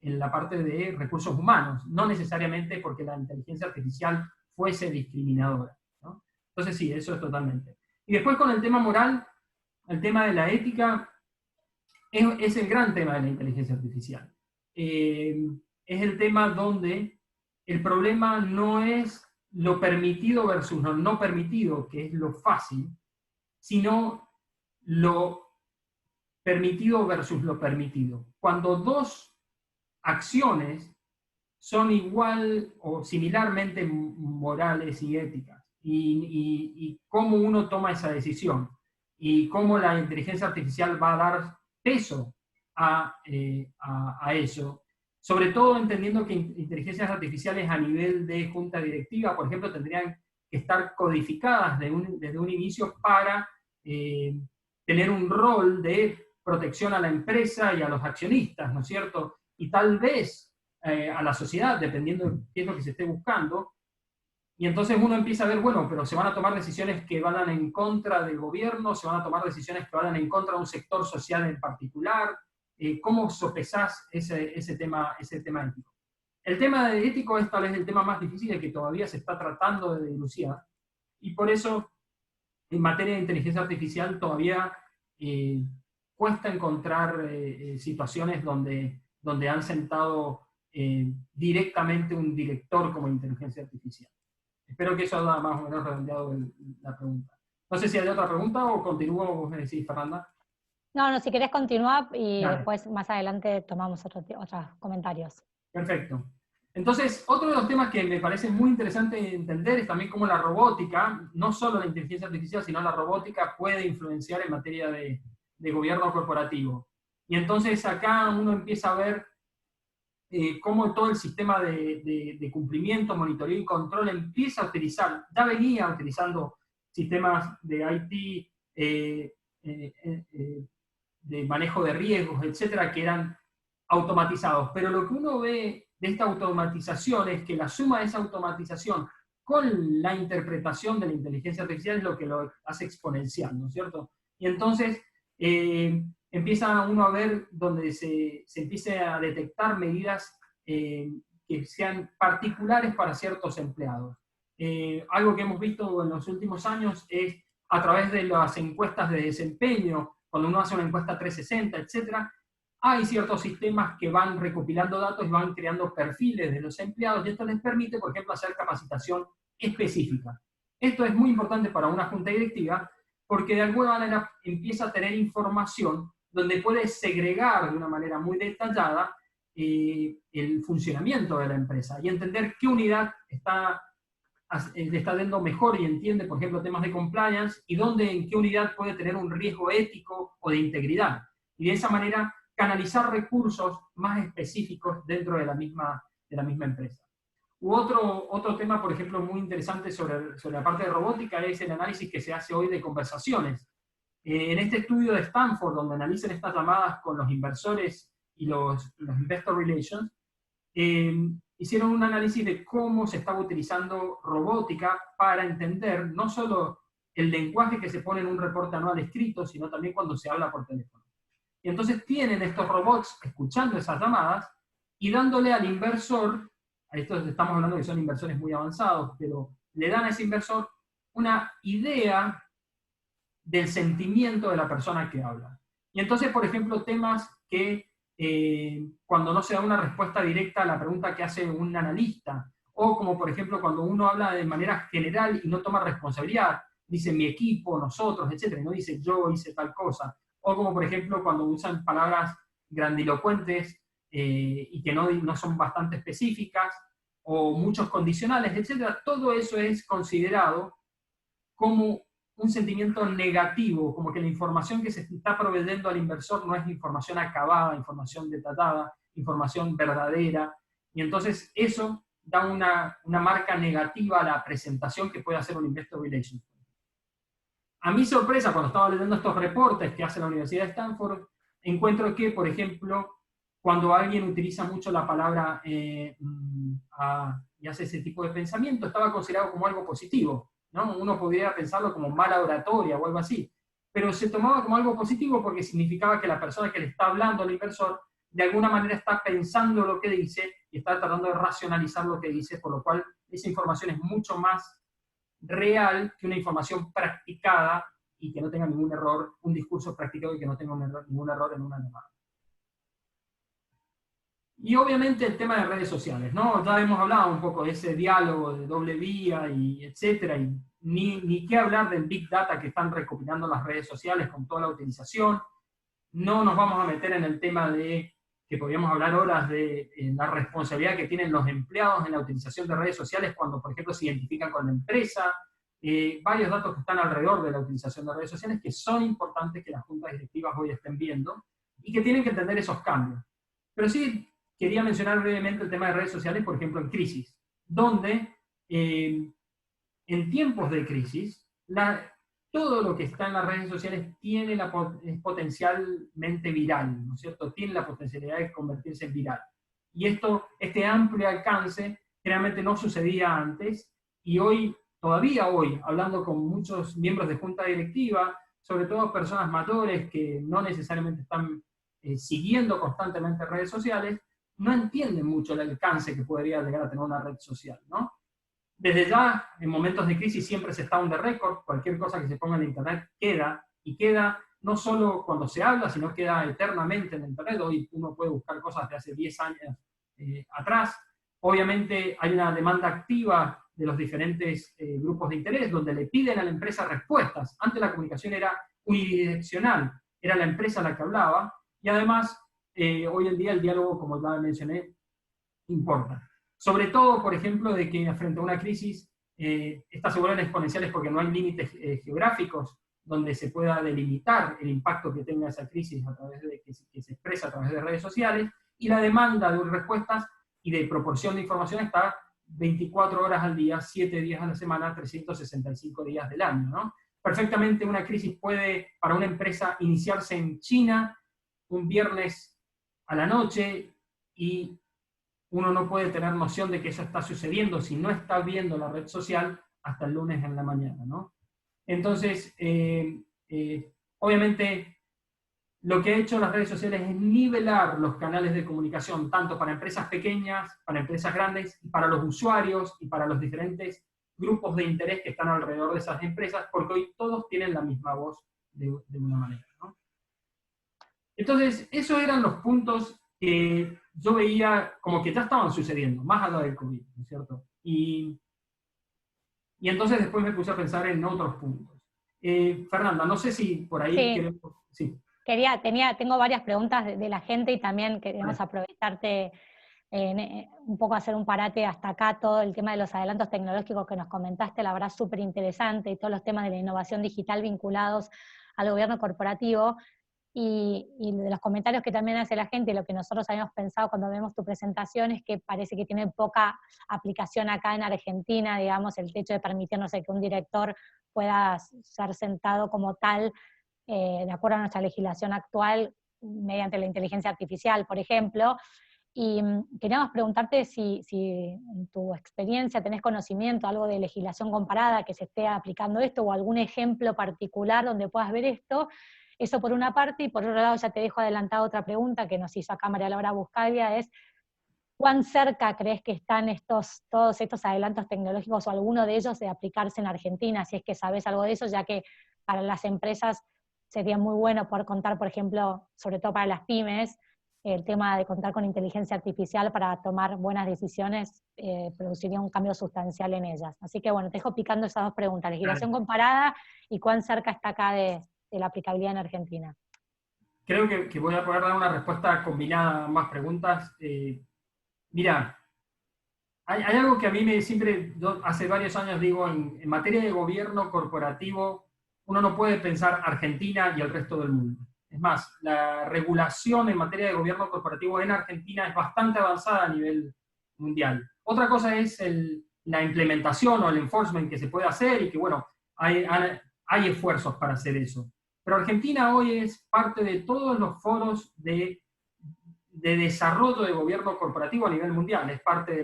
en la parte de recursos humanos, no necesariamente porque la inteligencia artificial fuese discriminadora, ¿no? Entonces sí, eso es totalmente. Y después con el tema moral, el tema de la ética, es el gran tema de la inteligencia artificial. Es el tema donde el problema no es lo permitido versus lo no permitido, que es lo fácil, sino lo permitido versus lo permitido. Cuando dos acciones son igual o similarmente morales y éticas, y cómo uno toma esa decisión, y cómo la inteligencia artificial va a dar peso a eso, sobre todo entendiendo que inteligencias artificiales a nivel de junta directiva, por ejemplo, tendrían que estar codificadas desde un inicio para tener un rol de protección a la empresa y a los accionistas, ¿no es cierto? Y tal vez a la sociedad, dependiendo de qué es lo que se esté buscando. Y entonces uno empieza a ver, bueno, pero se van a tomar decisiones que vayan en contra del gobierno, se van a tomar decisiones que vayan en contra de un sector social en particular. ¿Cómo sopesás ese tema ético? El tema de ético es tal vez el tema más difícil y que todavía se está tratando de dilucidar. Y por eso, en materia de inteligencia artificial, todavía cuesta encontrar situaciones donde han sentado directamente un director como inteligencia artificial. Espero que eso haya más o menos redondeado la pregunta. No sé si hay otra pregunta o continúo, vos me decís, Fernanda. No, si querés continuar y Dale. después más adelante tomamos otros comentarios. Perfecto. Entonces, otro de los temas que me parece muy interesante entender es también cómo la robótica, no solo la inteligencia artificial, sino la robótica puede influenciar en materia de gobierno corporativo. Y entonces acá uno empieza a ver cómo todo el sistema de cumplimiento, monitoreo y control empieza a utilizar, ya venía utilizando sistemas de IT, de manejo de riesgos, etcétera, que eran automatizados. Pero lo que uno ve de esta automatización es que la suma de esa automatización con la interpretación de la inteligencia artificial es lo que lo hace exponencial, ¿no es cierto? Y entonces empieza uno a ver donde se empiece a detectar medidas que sean particulares para ciertos empleados. Algo que hemos visto en los últimos años es a través de las encuestas de desempeño, cuando uno hace una encuesta 360, etcétera, hay ciertos sistemas que van recopilando datos y van creando perfiles de los empleados, y esto les permite, por ejemplo, hacer capacitación específica. Esto es muy importante para una junta directiva, porque de alguna manera empieza a tener información donde puede segregar de una manera muy detallada el funcionamiento de la empresa y entender qué unidad le está dando mejor y entiende, por ejemplo, temas de compliance y dónde, en qué unidad puede tener un riesgo ético o de integridad. Y de esa manera canalizar recursos más específicos dentro de la misma empresa. Otro tema, por ejemplo, muy interesante sobre la parte de robótica es el análisis que se hace hoy de conversaciones. En este estudio de Stanford, donde analizan estas llamadas con los inversores y los investor relations, hicieron un análisis de cómo se estaba utilizando robótica para entender no solo el lenguaje que se pone en un reporte anual escrito, sino también cuando se habla por teléfono. Y entonces tienen estos robots escuchando esas llamadas y dándole al inversor, a estos estamos hablando que son inversores muy avanzados, pero le dan a ese inversor una idea del sentimiento de la persona que habla. Y entonces, por ejemplo, temas que cuando no se da una respuesta directa a la pregunta que hace un analista, o como por ejemplo cuando uno habla de manera general y no toma responsabilidad, dice mi equipo, nosotros, etcétera, y no dice yo hice tal cosa, o como por ejemplo cuando usan palabras grandilocuentes y que no son bastante específicas, o muchos condicionales, etcétera, todo eso es considerado como un sentimiento negativo, como que la información que se está proveyendo al inversor no es información acabada, información detallada, información verdadera, y entonces eso da una marca negativa a la presentación que puede hacer un investor relations. A mi sorpresa, cuando estaba leyendo estos reportes que hace la Universidad de Stanford, encuentro que, por ejemplo, cuando alguien utiliza mucho la palabra y hace ese tipo de pensamiento, estaba considerado como algo positivo, ¿no? Uno podría pensarlo como mala oratoria o algo así, pero se tomaba como algo positivo porque significaba que la persona que le está hablando al inversor de alguna manera está pensando lo que dice y está tratando de racionalizar lo que dice, por lo cual esa información es mucho más real que una información practicada y que no tenga ningún error, un discurso practicado y que no tenga ningún error en una llamada. Y obviamente el tema de redes sociales, ¿no? Ya hemos hablado un poco de ese diálogo de doble vía y etcétera, y ni qué hablar del Big Data que están recopilando las redes sociales con toda la utilización. No nos vamos a meter en el tema de, que podríamos hablar horas, de la responsabilidad que tienen los empleados en la utilización de redes sociales cuando, por ejemplo, se identifican con la empresa. Varios datos que están alrededor de la utilización de redes sociales que son importantes que las juntas directivas hoy estén viendo y que tienen que entender esos cambios. Pero sí quería mencionar brevemente el tema de redes sociales, por ejemplo, en crisis, donde en tiempos de crisis, todo lo que está en las redes sociales es potencialmente viral, ¿no es cierto? Tiene la potencialidad de convertirse en viral. Y este amplio alcance generalmente no sucedía antes, y hoy, todavía hoy, hablando con muchos miembros de junta directiva, sobre todo personas mayores que no necesariamente están siguiendo constantemente redes sociales, no entienden mucho el alcance que podría llegar a tener una red social, ¿no? Desde ya, en momentos de crisis siempre se está on the record, cualquier cosa que se ponga en internet queda, y queda no solo cuando se habla, sino queda eternamente en internet. Hoy uno puede buscar cosas de hace 10 años atrás. Obviamente hay una demanda activa de los diferentes grupos de interés, donde le piden a la empresa respuestas. Antes la comunicación era unidireccional, era la empresa la que hablaba, y además hoy en día el diálogo, como ya mencioné, importa. Sobre todo, por ejemplo, de que frente a una crisis, estas se vuelven exponenciales porque no hay límites geográficos donde se pueda delimitar el impacto que tenga esa crisis a través de que se expresa a través de redes sociales, y la demanda de respuestas y de proporción de información está 24 horas al día, 7 días a la semana, 365 días del año, ¿no? Perfectamente una crisis puede, para una empresa, iniciarse en China un viernes a la noche, y uno no puede tener noción de que eso está sucediendo si no está viendo la red social hasta el lunes en la mañana, ¿no? Entonces, obviamente, lo que ha hecho las redes sociales es nivelar los canales de comunicación, tanto para empresas pequeñas, para empresas grandes, y para los usuarios y para los diferentes grupos de interés que están alrededor de esas empresas, porque hoy todos tienen la misma voz de una manera, ¿no? Entonces, esos eran los puntos que yo veía como que ya estaban sucediendo, más allá del COVID, ¿no es cierto? Y entonces después me puse a pensar en otros puntos. Fernanda, no sé si por ahí... Sí. queremos... Sí. Tengo varias preguntas de la gente, y también queremos aprovecharte un poco, hacer un parate hasta acá. Todo el tema de los adelantos tecnológicos que nos comentaste, la verdad, súper interesante, y todos los temas de la innovación digital vinculados al gobierno corporativo. Y de los comentarios que también hace la gente, y lo que nosotros habíamos pensado cuando vemos tu presentación, es que parece que tiene poca aplicación acá en Argentina, digamos, el hecho de permitir, no sé, que un director pueda ser sentado como tal, de acuerdo a nuestra legislación actual, mediante la inteligencia artificial, por ejemplo. Y queríamos preguntarte si en tu experiencia tenés conocimiento, algo de legislación comparada que se esté aplicando esto, o algún ejemplo particular donde puedas ver esto. Eso por una parte, y por otro lado, ya te dejo adelantada otra pregunta que nos hizo acá María Laura Buscaglia, es ¿cuán cerca crees que están todos estos adelantos tecnológicos, o alguno de ellos, de aplicarse en Argentina? Si es que sabes algo de eso, ya que para las empresas sería muy bueno poder contar, por ejemplo, sobre todo para las pymes, el tema de contar con inteligencia artificial para tomar buenas decisiones, produciría un cambio sustancial en ellas. Así que bueno, te dejo picando esas dos preguntas, legislación comparada y cuán cerca está acá de la aplicabilidad en Argentina. Creo que voy a poder dar una respuesta combinada a ambas preguntas. Mira, hay algo que a mí hace varios años digo, en materia de gobierno corporativo, uno no puede pensar Argentina y el resto del mundo. Es más, la regulación en materia de gobierno corporativo en Argentina es bastante avanzada a nivel mundial. Otra cosa es la implementación o el enforcement que se puede hacer, y que bueno, hay esfuerzos para hacer eso. Pero Argentina hoy es parte de todos los foros de desarrollo de gobierno corporativo a nivel mundial. Es parte de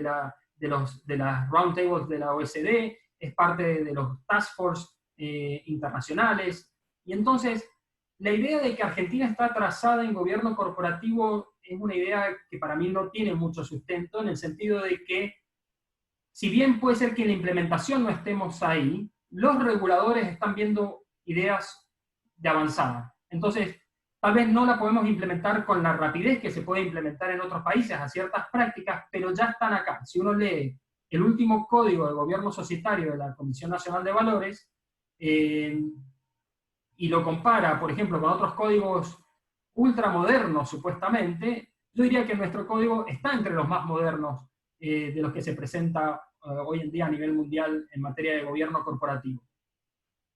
las roundtables de la OECD, es parte de los task force internacionales. Y entonces, la idea de que Argentina está atrasada en gobierno corporativo es una idea que para mí no tiene mucho sustento, en el sentido de que, si bien puede ser que en la implementación no estemos ahí, los reguladores están viendo ideas de avanzada. Entonces, tal vez no la podemos implementar con la rapidez que se puede implementar en otros países a ciertas prácticas, pero ya están acá. Si uno lee el último código de gobierno societario de la Comisión Nacional de Valores, y lo compara, por ejemplo, con otros códigos ultramodernos, supuestamente, yo diría que nuestro código está entre los más modernos de los que se presenta hoy en día a nivel mundial en materia de gobierno corporativo.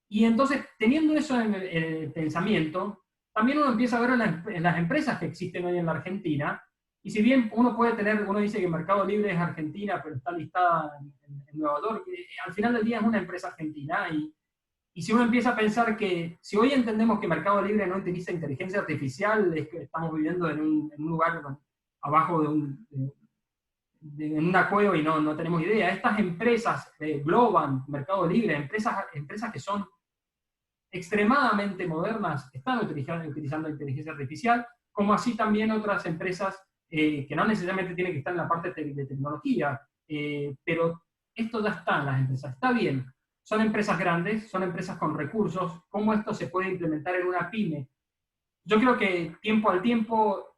Y entonces, teniendo eso en el pensamiento, también uno empieza a ver en las empresas que existen hoy en la Argentina, y si bien uno dice que Mercado Libre es Argentina, pero está listada en Nueva York, al final del día es una empresa argentina, y Y si uno empieza a pensar que, si hoy entendemos que Mercado Libre no utiliza inteligencia artificial, es que estamos viviendo en un lugar abajo en una cueva y no tenemos idea. Estas empresas, Globant, Mercado Libre, empresas que son extremadamente modernas, están utilizando inteligencia artificial, como así también otras empresas que no necesariamente tienen que estar en la parte de tecnología, pero esto ya está en las empresas, está bien. Son empresas grandes, son empresas con recursos, ¿cómo esto se puede implementar en una pyme? Yo creo que tiempo al tiempo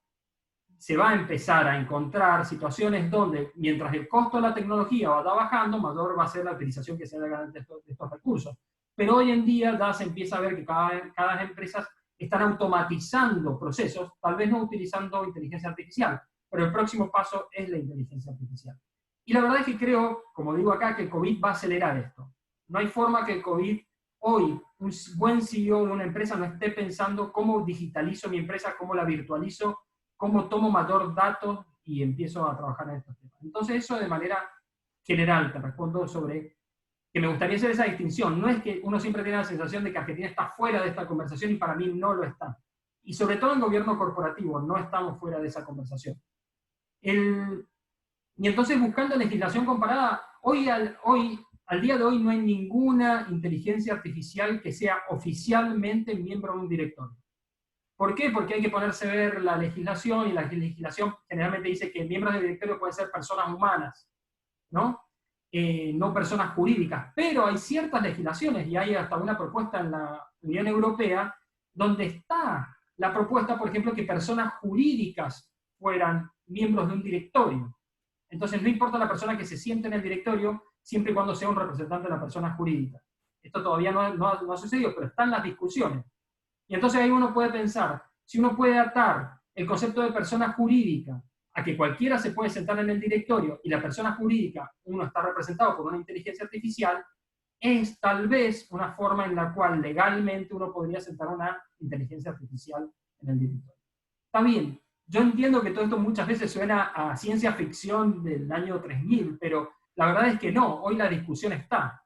se va a empezar a encontrar situaciones donde, mientras el costo de la tecnología va bajando, mayor va a ser la utilización que se haga de estos recursos. Pero hoy en día ya se empieza a ver que cada vez empresas están automatizando procesos, tal vez no utilizando inteligencia artificial, pero el próximo paso es la inteligencia artificial. Y la verdad es que creo, como digo acá, que el COVID va a acelerar esto. No hay forma que el COVID, hoy, un buen CEO de una empresa no esté pensando cómo digitalizo mi empresa, cómo la virtualizo, cómo tomo mayor datos y empiezo a trabajar en estos temas. Entonces eso de manera general te respondo sobre que me gustaría hacer esa distinción. No es que uno siempre tiene la sensación de que Argentina está fuera de esta conversación y para mí no lo está. Y sobre todo en gobierno corporativo no estamos fuera de esa conversación. Y entonces buscando legislación comparada, al día de hoy no hay ninguna inteligencia artificial que sea oficialmente miembro de un directorio. ¿Por qué? Porque hay que ponerse a ver la legislación, y la legislación generalmente dice que miembros del directorio pueden ser personas humanas, ¿no? No personas jurídicas. Pero hay ciertas legislaciones, y hay hasta una propuesta en la Unión Europea, donde está la propuesta, por ejemplo, que personas jurídicas fueran miembros de un directorio. Entonces no importa la persona que se siente en el directorio, siempre y cuando sea un representante de la persona jurídica. Esto todavía no ha sucedido, pero están las discusiones. Y entonces ahí uno puede pensar, si uno puede atar el concepto de persona jurídica a que cualquiera se puede sentar en el directorio y la persona jurídica, uno está representado por una inteligencia artificial, es tal vez una forma en la cual legalmente uno podría sentar una inteligencia artificial en el directorio. Está bien, yo entiendo que todo esto muchas veces suena a ciencia ficción del año 3000, pero la verdad es que no, hoy la discusión está.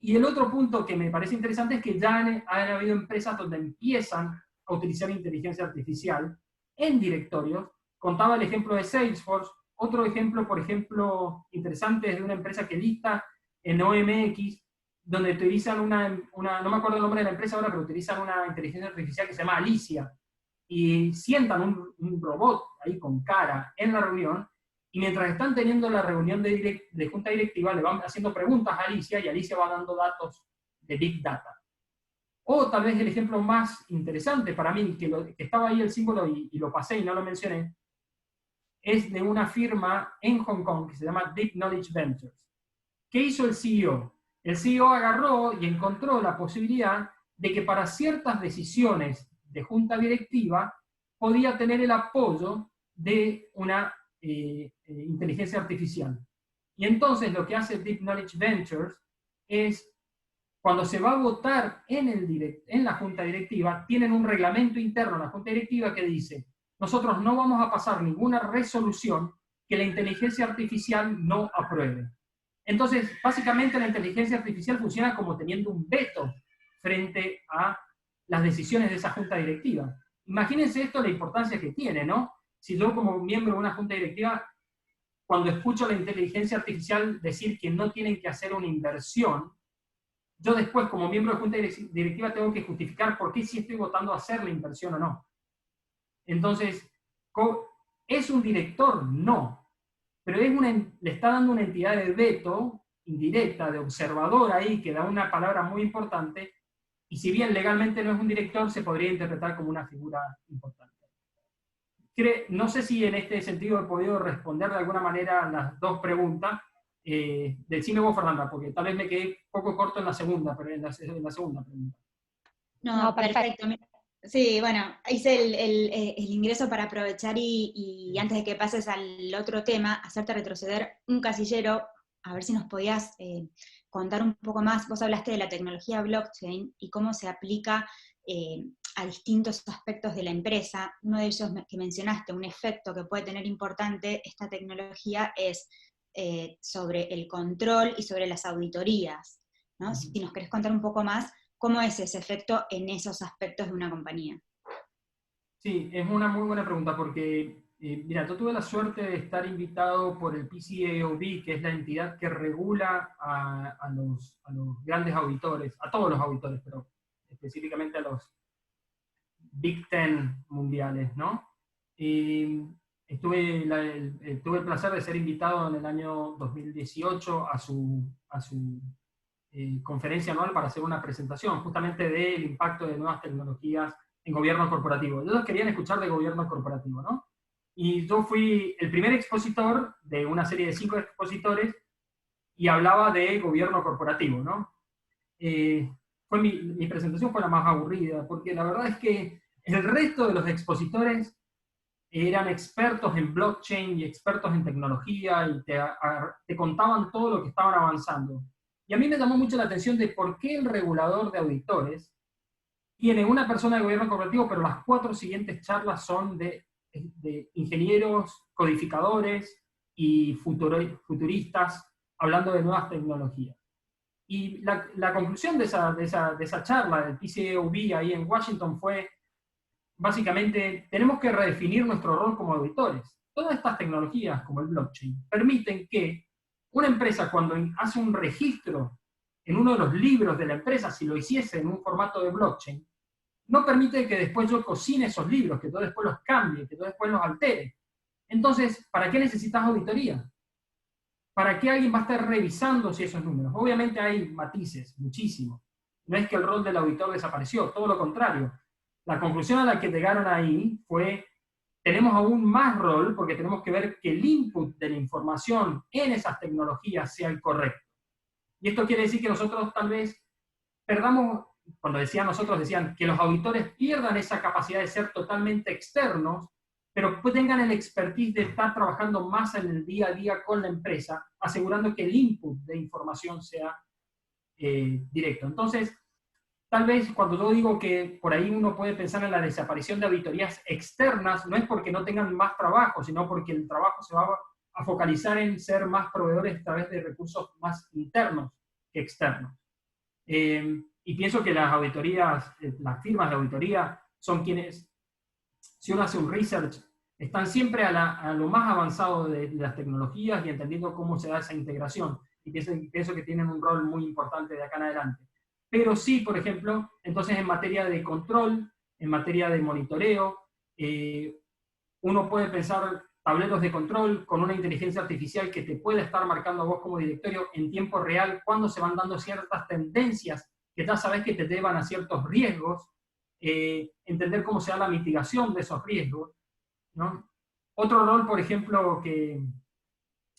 Y el otro punto que me parece interesante es que ya han habido empresas donde empiezan a utilizar inteligencia artificial en directorios. Contaba el ejemplo de Salesforce. Otro ejemplo, por ejemplo, interesante es de una empresa que lista en OMX, donde utilizan no me acuerdo el nombre de la empresa ahora, pero utilizan una inteligencia artificial que se llama Alicia. Y sientan un robot ahí con cara en la reunión, y mientras están teniendo la reunión de junta directiva, le van haciendo preguntas a Alicia, y Alicia va dando datos de Big Data. O tal vez el ejemplo más interesante para mí, que estaba ahí el símbolo y lo pasé y no lo mencioné, es de una firma en Hong Kong que se llama Deep Knowledge Ventures. ¿Qué hizo el CEO? El CEO agarró y encontró la posibilidad de que para ciertas decisiones de junta directiva podía tener el apoyo de una inteligencia artificial. Y entonces lo que hace Deep Knowledge Ventures es, cuando se va a votar en la junta directiva, tienen un reglamento interno en la junta directiva que dice, nosotros no vamos a pasar ninguna resolución que la inteligencia artificial no apruebe. Entonces, básicamente la inteligencia artificial funciona como teniendo un veto frente a las decisiones de esa junta directiva. Imagínense esto, la importancia que tiene, ¿no? Si yo como miembro de una junta directiva, cuando escucho a la inteligencia artificial decir que no tienen que hacer una inversión, yo después como miembro de junta directiva tengo que justificar por qué sí estoy votando a hacer la inversión o no. Entonces, ¿es un director? No. Pero le está dando una entidad de veto indirecta, de observador ahí, que da una palabra muy importante, y si bien legalmente no es un director, se podría interpretar como una figura importante. No sé si en este sentido he podido responder de alguna manera las dos preguntas. Decime vos, Fernanda, porque tal vez me quedé un poco corto en la segunda, pero en la segunda pregunta. No, perfecto. Sí, bueno, hice el ingreso para aprovechar y antes de que pases al otro tema, hacerte retroceder un casillero, a ver si nos podías contar un poco más. Vos hablaste de la tecnología blockchain y cómo se aplica a distintos aspectos de la empresa. Uno de ellos que mencionaste, un efecto que puede tener importante esta tecnología es sobre el control y sobre las auditorías, ¿no? Si nos querés contar un poco más ¿Cómo es ese efecto en esos aspectos de una compañía? Sí, es una muy buena pregunta porque, mira, yo tuve la suerte de estar invitado por el PCAOB, que es la entidad que regula a los grandes auditores, a todos los auditores, pero específicamente a los Big Ten mundiales, ¿no? Y tuve el placer de ser invitado en el año 2018 a su conferencia anual para hacer una presentación justamente del impacto de nuevas tecnologías en gobierno corporativo. Ellos querían escuchar de gobierno corporativo, ¿no? Y yo fui el primer expositor de una serie de 5 expositores y hablaba de gobierno corporativo, ¿no? Mi presentación fue la más aburrida, porque la verdad es que el resto de los expositores eran expertos en blockchain y expertos en tecnología y te contaban todo lo que estaban avanzando. Y a mí me llamó mucho la atención de por qué el regulador de auditores tiene una persona de gobierno corporativo, pero las 4 siguientes charlas son de ingenieros, codificadores y futuristas hablando de nuevas tecnologías. Y la conclusión de esa charla del PCAOB ahí en Washington fue, básicamente, tenemos que redefinir nuestro rol como auditores. Todas estas tecnologías, como el blockchain, permiten que una empresa, cuando hace un registro en uno de los libros de la empresa, si lo hiciese en un formato de blockchain, no permite que después yo cocine esos libros, que yo después los cambie, que yo después los altere. Entonces, ¿para qué necesitas auditoría? ¿Para qué alguien va a estar revisando si esos números? Obviamente hay matices, muchísimos. No es que el rol del auditor desapareció, todo lo contrario. La conclusión a la que llegaron ahí fue, tenemos aún más rol porque tenemos que ver que el input de la información en esas tecnologías sea el correcto. Y esto quiere decir que nosotros tal vez perdamos, cuando decían nosotros, decían que los auditores pierdan esa capacidad de ser totalmente externos, pero pues tengan el expertise de estar trabajando más en el día a día con la empresa, asegurando que el input de información sea directo. Entonces, tal vez cuando yo digo que por ahí uno puede pensar en la desaparición de auditorías externas, no es porque no tengan más trabajo, sino porque el trabajo se va a focalizar en ser más proveedores a través de recursos más internos que externos. Y pienso que las auditorías, las firmas de auditoría, son quienes, si uno hace un research, están siempre a lo más avanzado de las tecnologías y entendiendo cómo se da esa integración. Y pienso que tienen un rol muy importante de acá en adelante. Pero sí, por ejemplo, entonces en materia de control, en materia de monitoreo, uno puede pensar tableros de control con una inteligencia artificial que te puede estar marcando a vos como directorio en tiempo real cuando se van dando ciertas tendencias que ya sabes que te llevan a ciertos riesgos, entender cómo se da la mitigación de esos riesgos, ¿no? Otro rol, por ejemplo, que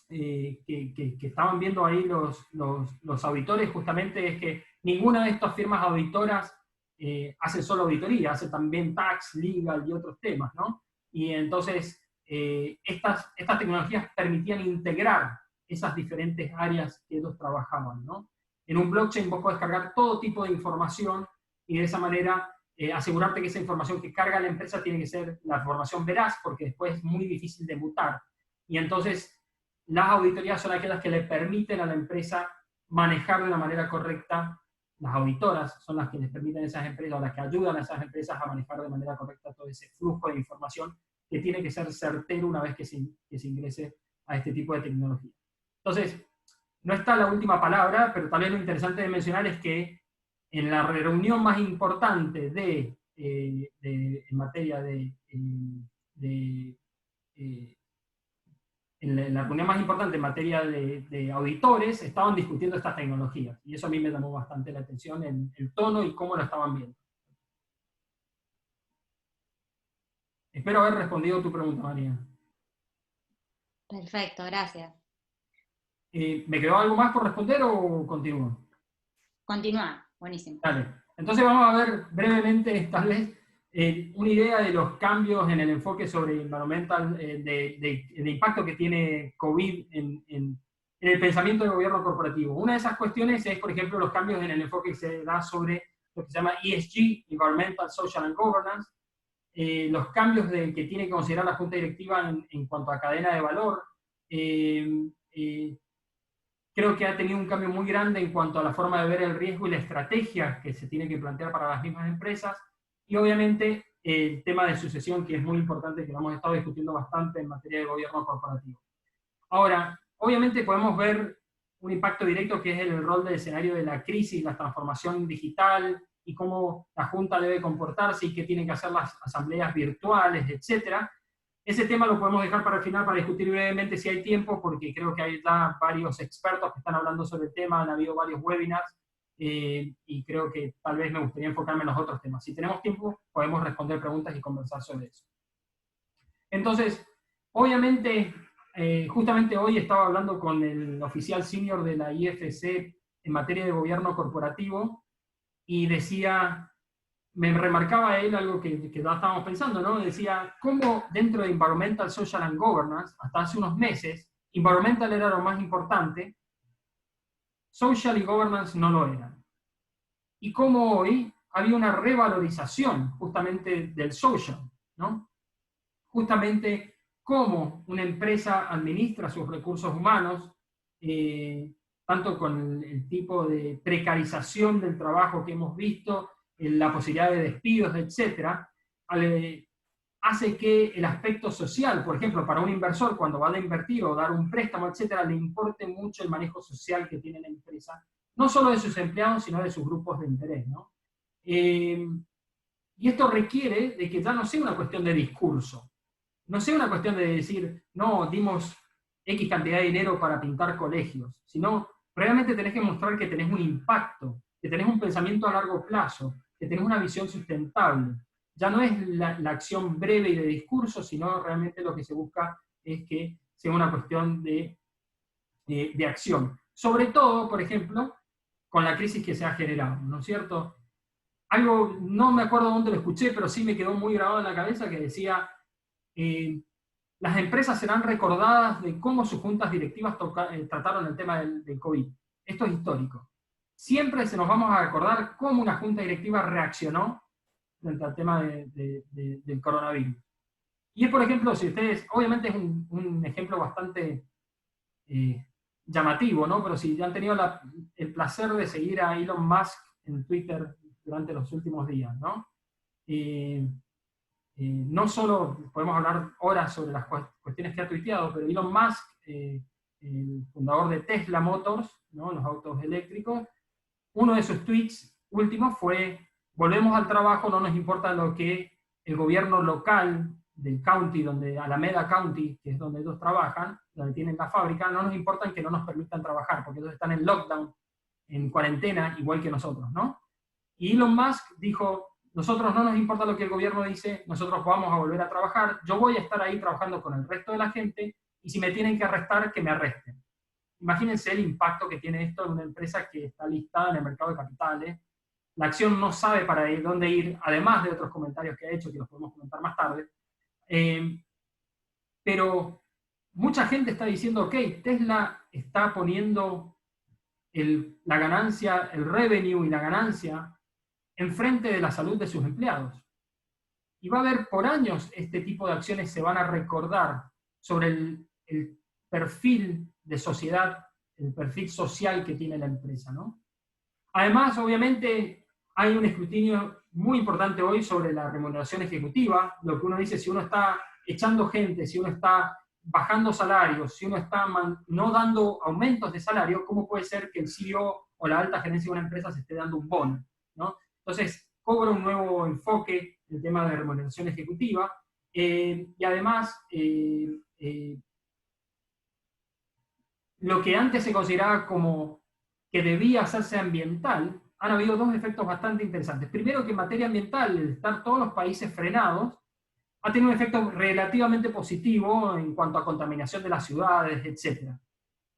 estaban viendo ahí los auditores justamente es que ninguna de estas firmas auditoras hace solo auditoría, hace también tax, legal y otros temas, ¿no? Y entonces estas tecnologías permitían integrar esas diferentes áreas que ellos trabajaban, ¿no? En un blockchain vos podés cargar todo tipo de información y de esa manera asegurarte que esa información que carga la empresa tiene que ser la información veraz, porque después es muy difícil de mutar. Y entonces las auditorías son aquellas que le permiten a la empresa manejar de una manera correcta. Las auditoras son las que les permiten a esas empresas, o las que ayudan a esas empresas a manejar de manera correcta todo ese flujo de información que tiene que ser certero una vez que se ingrese a este tipo de tecnología. Entonces, no está la última palabra, pero tal vez lo interesante de mencionar es que en la reunión más importante en materia en la reunión más importante en materia de auditores, estaban discutiendo estas tecnologías. Y eso a mí me llamó bastante la atención, el tono y cómo lo estaban viendo. Espero haber respondido tu pregunta, María. Perfecto, gracias. ¿Me quedó algo más por responder o continúo? Continúa, buenísimo. Dale. Entonces vamos a ver brevemente, tal vez, una idea de los cambios en el enfoque sobre environmental, de impacto que tiene COVID en el pensamiento del gobierno corporativo. Una de esas cuestiones es, por ejemplo, los cambios en el enfoque que se da sobre lo que se llama ESG, Environmental, Social and Governance, los cambios que tiene que considerar la Junta Directiva en cuanto a cadena de valor, creo que ha tenido un cambio muy grande en cuanto a la forma de ver el riesgo y la estrategia que se tiene que plantear para las mismas empresas, y obviamente el tema de sucesión, que es muy importante, que lo hemos estado discutiendo bastante en materia de gobierno corporativo. Ahora, obviamente podemos ver un impacto directo que es el rol del escenario de la crisis, la transformación digital, y cómo la Junta debe comportarse y qué tienen que hacer las asambleas virtuales, etc. Ese tema lo podemos dejar para el final para discutir brevemente si hay tiempo, porque creo que hay ya varios expertos que están hablando sobre el tema, han habido varios webinars, y creo que tal vez me gustaría enfocarme en los otros temas. Si tenemos tiempo, podemos responder preguntas y conversar sobre eso. Entonces, obviamente, justamente hoy estaba hablando con el oficial senior de la IFC en materia de gobierno corporativo, y decía, me remarcaba él algo que ya estábamos pensando, ¿no? Decía, cómo dentro de Environmental, Social and Governance, hasta hace unos meses, Environmental era lo más importante, Social y Governance no lo eran. Y cómo hoy había una revalorización justamente del Social, ¿no? Justamente cómo una empresa administra sus recursos humanos, tanto con el tipo de precarización del trabajo que hemos visto, la posibilidad de despidos, etc., hace que el aspecto social, por ejemplo, para un inversor cuando va a invertir o dar un préstamo, etc., le importe mucho el manejo social que tiene la empresa, no solo de sus empleados, sino de sus grupos de interés, ¿no? Y esto requiere de que ya no sea una cuestión de discurso, no sea una cuestión de decir, no, dimos X cantidad de dinero para pintar colegios, sino realmente tenés que mostrar que tenés un impacto, que tenés un pensamiento a largo plazo, que tenés una visión sustentable. Ya no es la acción breve y de discurso, sino realmente lo que se busca es que sea una cuestión de acción. Sobre todo, por ejemplo, con la crisis que se ha generado, ¿no es cierto? Algo, no me acuerdo dónde lo escuché, pero sí me quedó muy grabado en la cabeza, que decía, las empresas serán recordadas de cómo sus juntas directivas trataron el tema del COVID. Esto es histórico. Siempre se nos vamos a acordar cómo una junta directiva reaccionó frente al tema del coronavirus. Y es, por ejemplo, si ustedes, obviamente es un ejemplo bastante llamativo, ¿no? Pero si ya han tenido el placer de seguir a Elon Musk en Twitter durante los últimos días, ¿no? No solo podemos hablar horas sobre las cuestiones que ha tuiteado, pero Elon Musk, el fundador de Tesla Motors, ¿no? Los autos eléctricos, uno de sus tweets últimos fue: volvemos al trabajo, no nos importa lo que el gobierno local del county, donde Alameda County, que es donde ellos trabajan, donde tienen la fábrica, no nos importa que no nos permitan trabajar, porque ellos están en lockdown, en cuarentena, igual que nosotros, ¿no? Y Elon Musk dijo, nosotros no nos importa lo que el gobierno dice, nosotros vamos a volver a trabajar, yo voy a estar ahí trabajando con el resto de la gente, y si me tienen que arrestar, que me arresten. Imagínense el impacto que tiene esto en una empresa que está listada en el mercado de capitales. La acción no sabe para dónde ir, además de otros comentarios que ha hecho, que los podemos comentar más tarde. Pero mucha gente está diciendo, ok, Tesla está poniendo la ganancia, el revenue y la ganancia enfrente de la salud de sus empleados. Y va a haber por años este tipo de acciones se van a recordar sobre el perfil de sociedad, el perfil social que tiene la empresa, ¿no? Además, obviamente, hay un escrutinio muy importante hoy sobre la remuneración ejecutiva, lo que uno dice, si uno está echando gente, si uno está bajando salarios, si uno está no dando aumentos de salario, ¿cómo puede ser que el CEO o la alta gerencia de una empresa se esté dando un bono, ¿no? Entonces, cobra un nuevo enfoque el tema de remuneración ejecutiva, y además, lo que antes se consideraba como que debía hacerse ambiental, han habido dos efectos bastante interesantes. Primero, que en materia ambiental, el estar todos los países frenados, ha tenido un efecto relativamente positivo en cuanto a contaminación de las ciudades, etc.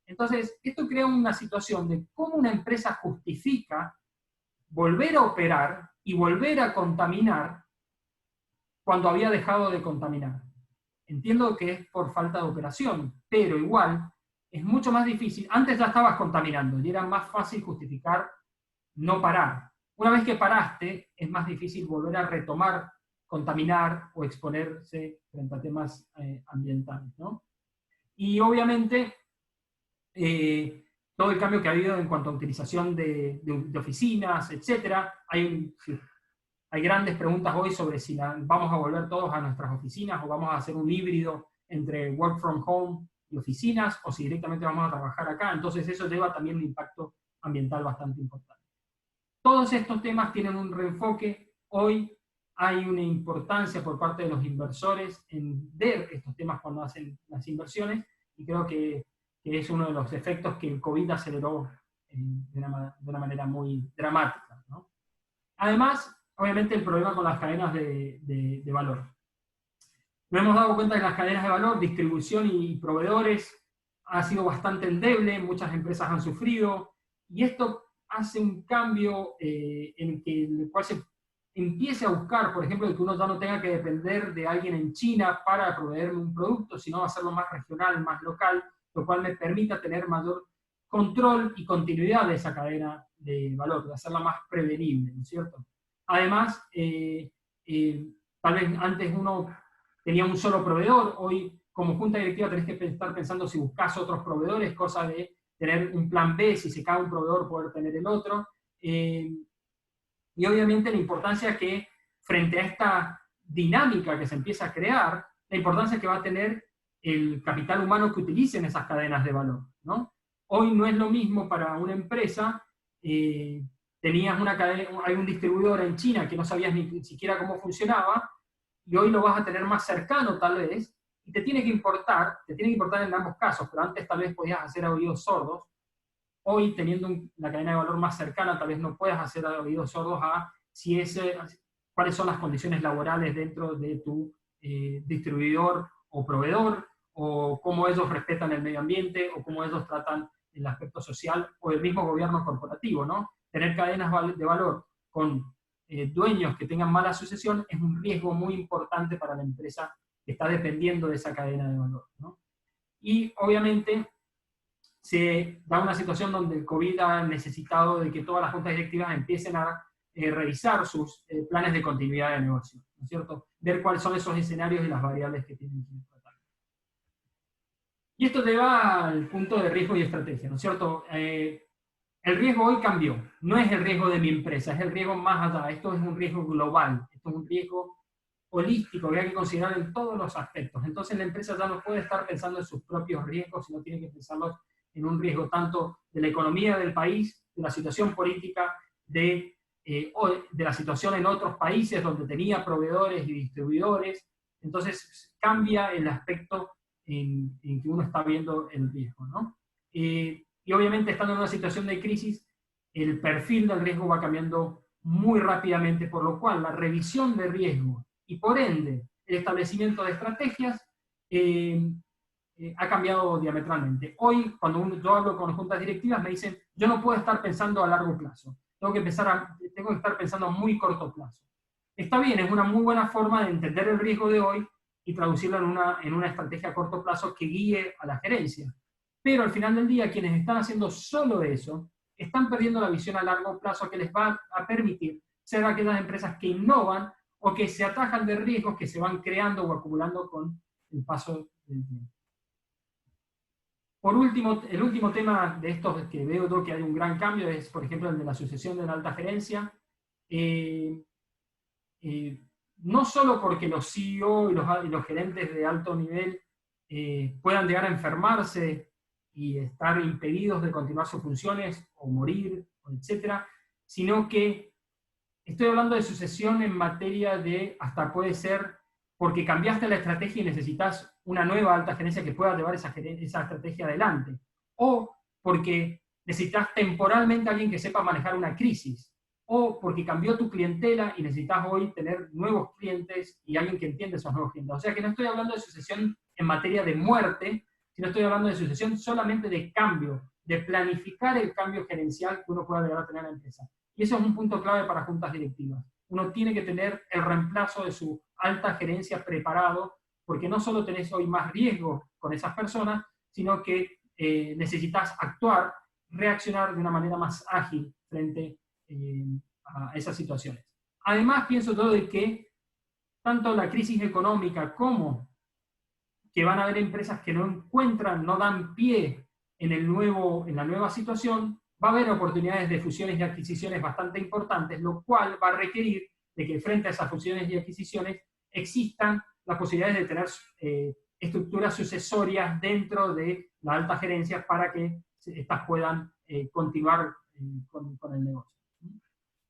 Entonces, esto crea una situación de cómo una empresa justifica volver a operar y volver a contaminar cuando había dejado de contaminar. Entiendo que es por falta de operación, pero igual es mucho más difícil. Antes ya estabas contaminando y era más fácil justificar no parar. Una vez que paraste, es más difícil volver a retomar, contaminar o exponerse frente a temas ambientales, ¿no? Y obviamente, todo el cambio que ha habido en cuanto a utilización de oficinas, etc. Hay grandes preguntas hoy sobre si vamos a volver todos a nuestras oficinas o vamos a hacer un híbrido entre work from home y oficinas, o si directamente vamos a trabajar acá. Entonces eso lleva también un impacto ambiental bastante importante. Todos estos temas tienen un reenfoque. Hoy hay una importancia por parte de los inversores en ver estos temas cuando hacen las inversiones, y creo que es uno de los efectos que el COVID aceleró de una manera muy dramática, ¿no? Además, obviamente, el problema con las cadenas de valor. Nos hemos dado cuenta que las cadenas de valor, distribución y proveedores ha sido bastante endeble, muchas empresas han sufrido, y esto hace un cambio en el cual se empiece a buscar, por ejemplo, de que uno ya no tenga que depender de alguien en China para proveerme un producto, sino hacerlo más regional, más local, lo cual me permita tener mayor control y continuidad de esa cadena de valor, de hacerla más prevenible, ¿no es cierto? Además, tal vez antes uno tenía un solo proveedor, hoy como junta directiva tenés que estar pensando si buscas otros proveedores, cosa de tener un plan B, si se cae un proveedor poder tener el otro. Y obviamente la importancia que, frente a esta dinámica que se empieza a crear, la importancia que va a tener el capital humano que utilicen esas cadenas de valor, ¿no? Hoy no es lo mismo para una empresa, tenías hay un distribuidor en China que no sabías ni siquiera cómo funcionaba, y hoy lo vas a tener más cercano tal vez, y te tiene que importar en ambos casos, pero antes tal vez podías hacer oídos sordos. Hoy, teniendo la cadena de valor más cercana, tal vez no puedas hacer oídos sordos a cuáles son las condiciones laborales dentro de tu distribuidor o proveedor, o cómo ellos respetan el medio ambiente, o cómo ellos tratan el aspecto social, o el mismo gobierno corporativo, ¿no? Tener cadenas de valor con dueños que tengan mala sucesión es un riesgo muy importante para la empresa que está dependiendo de esa cadena de valor, ¿no? Y obviamente se da una situación donde el COVID ha necesitado de que todas las juntas directivas empiecen a revisar sus planes de continuidad de negocio, ¿no es cierto? Ver cuáles son esos escenarios y las variables que tienen que tratar. Y esto lleva al punto de riesgo y estrategia, ¿no es cierto? El riesgo hoy cambió, no es el riesgo de mi empresa, es el riesgo más allá, esto es un riesgo global, esto es un riesgo holístico que hay que considerar en todos los aspectos. Entonces la empresa ya no puede estar pensando en sus propios riesgos, sino tiene que pensarlos en un riesgo tanto de la economía del país, de la situación política, de la situación en otros países donde tenía proveedores y distribuidores. Entonces cambia el aspecto en que uno está viendo el riesgo, ¿no? Y obviamente, estando en una situación de crisis, el perfil del riesgo va cambiando muy rápidamente, por lo cual la revisión de riesgo y por ende el establecimiento de estrategias ha cambiado diametralmente. Hoy, cuando yo hablo con juntas directivas, me dicen, yo no puedo estar pensando a largo plazo, tengo que estar pensando a muy corto plazo. Está bien, es una muy buena forma de entender el riesgo de hoy y traducirlo en una estrategia a corto plazo que guíe a la gerencia. Pero al final del día, quienes están haciendo solo eso, están perdiendo la visión a largo plazo que les va a permitir ser aquellas empresas que innovan o que se atajan de riesgos que se van creando o acumulando con el paso del tiempo. Por último, el último tema de estos que veo yo que hay un gran cambio es, por ejemplo, el de la sucesión de la alta gerencia. No solo porque los CEO y los gerentes de alto nivel puedan llegar a enfermarse y estar impedidos de continuar sus funciones, o morir, etc., sino que estoy hablando de sucesión en materia de, hasta puede ser porque cambiaste la estrategia y necesitas una nueva alta gerencia que pueda llevar esa estrategia adelante, o porque necesitas temporalmente a alguien que sepa manejar una crisis, o porque cambió tu clientela y necesitas hoy tener nuevos clientes y alguien que entienda esos nuevos clientes. O sea que no estoy hablando de sucesión en materia de muerte, sino estoy hablando de sucesión solamente de cambio, de planificar el cambio gerencial que uno pueda llegar a tener en la empresa. Y eso es un punto clave para juntas directivas. Uno tiene que tener el reemplazo de su alta gerencia preparado, porque no solo tenés hoy más riesgo con esas personas, sino que necesitas actuar, reaccionar de una manera más ágil frente a esas situaciones. Además, pienso yo de que tanto la crisis económica como que van a haber empresas que no dan pie en la nueva situación va a haber oportunidades de fusiones y adquisiciones bastante importantes, lo cual va a requerir de que frente a esas fusiones y adquisiciones existan las posibilidades de tener estructuras sucesorias dentro de la alta gerencia para que estas puedan continuar con el negocio.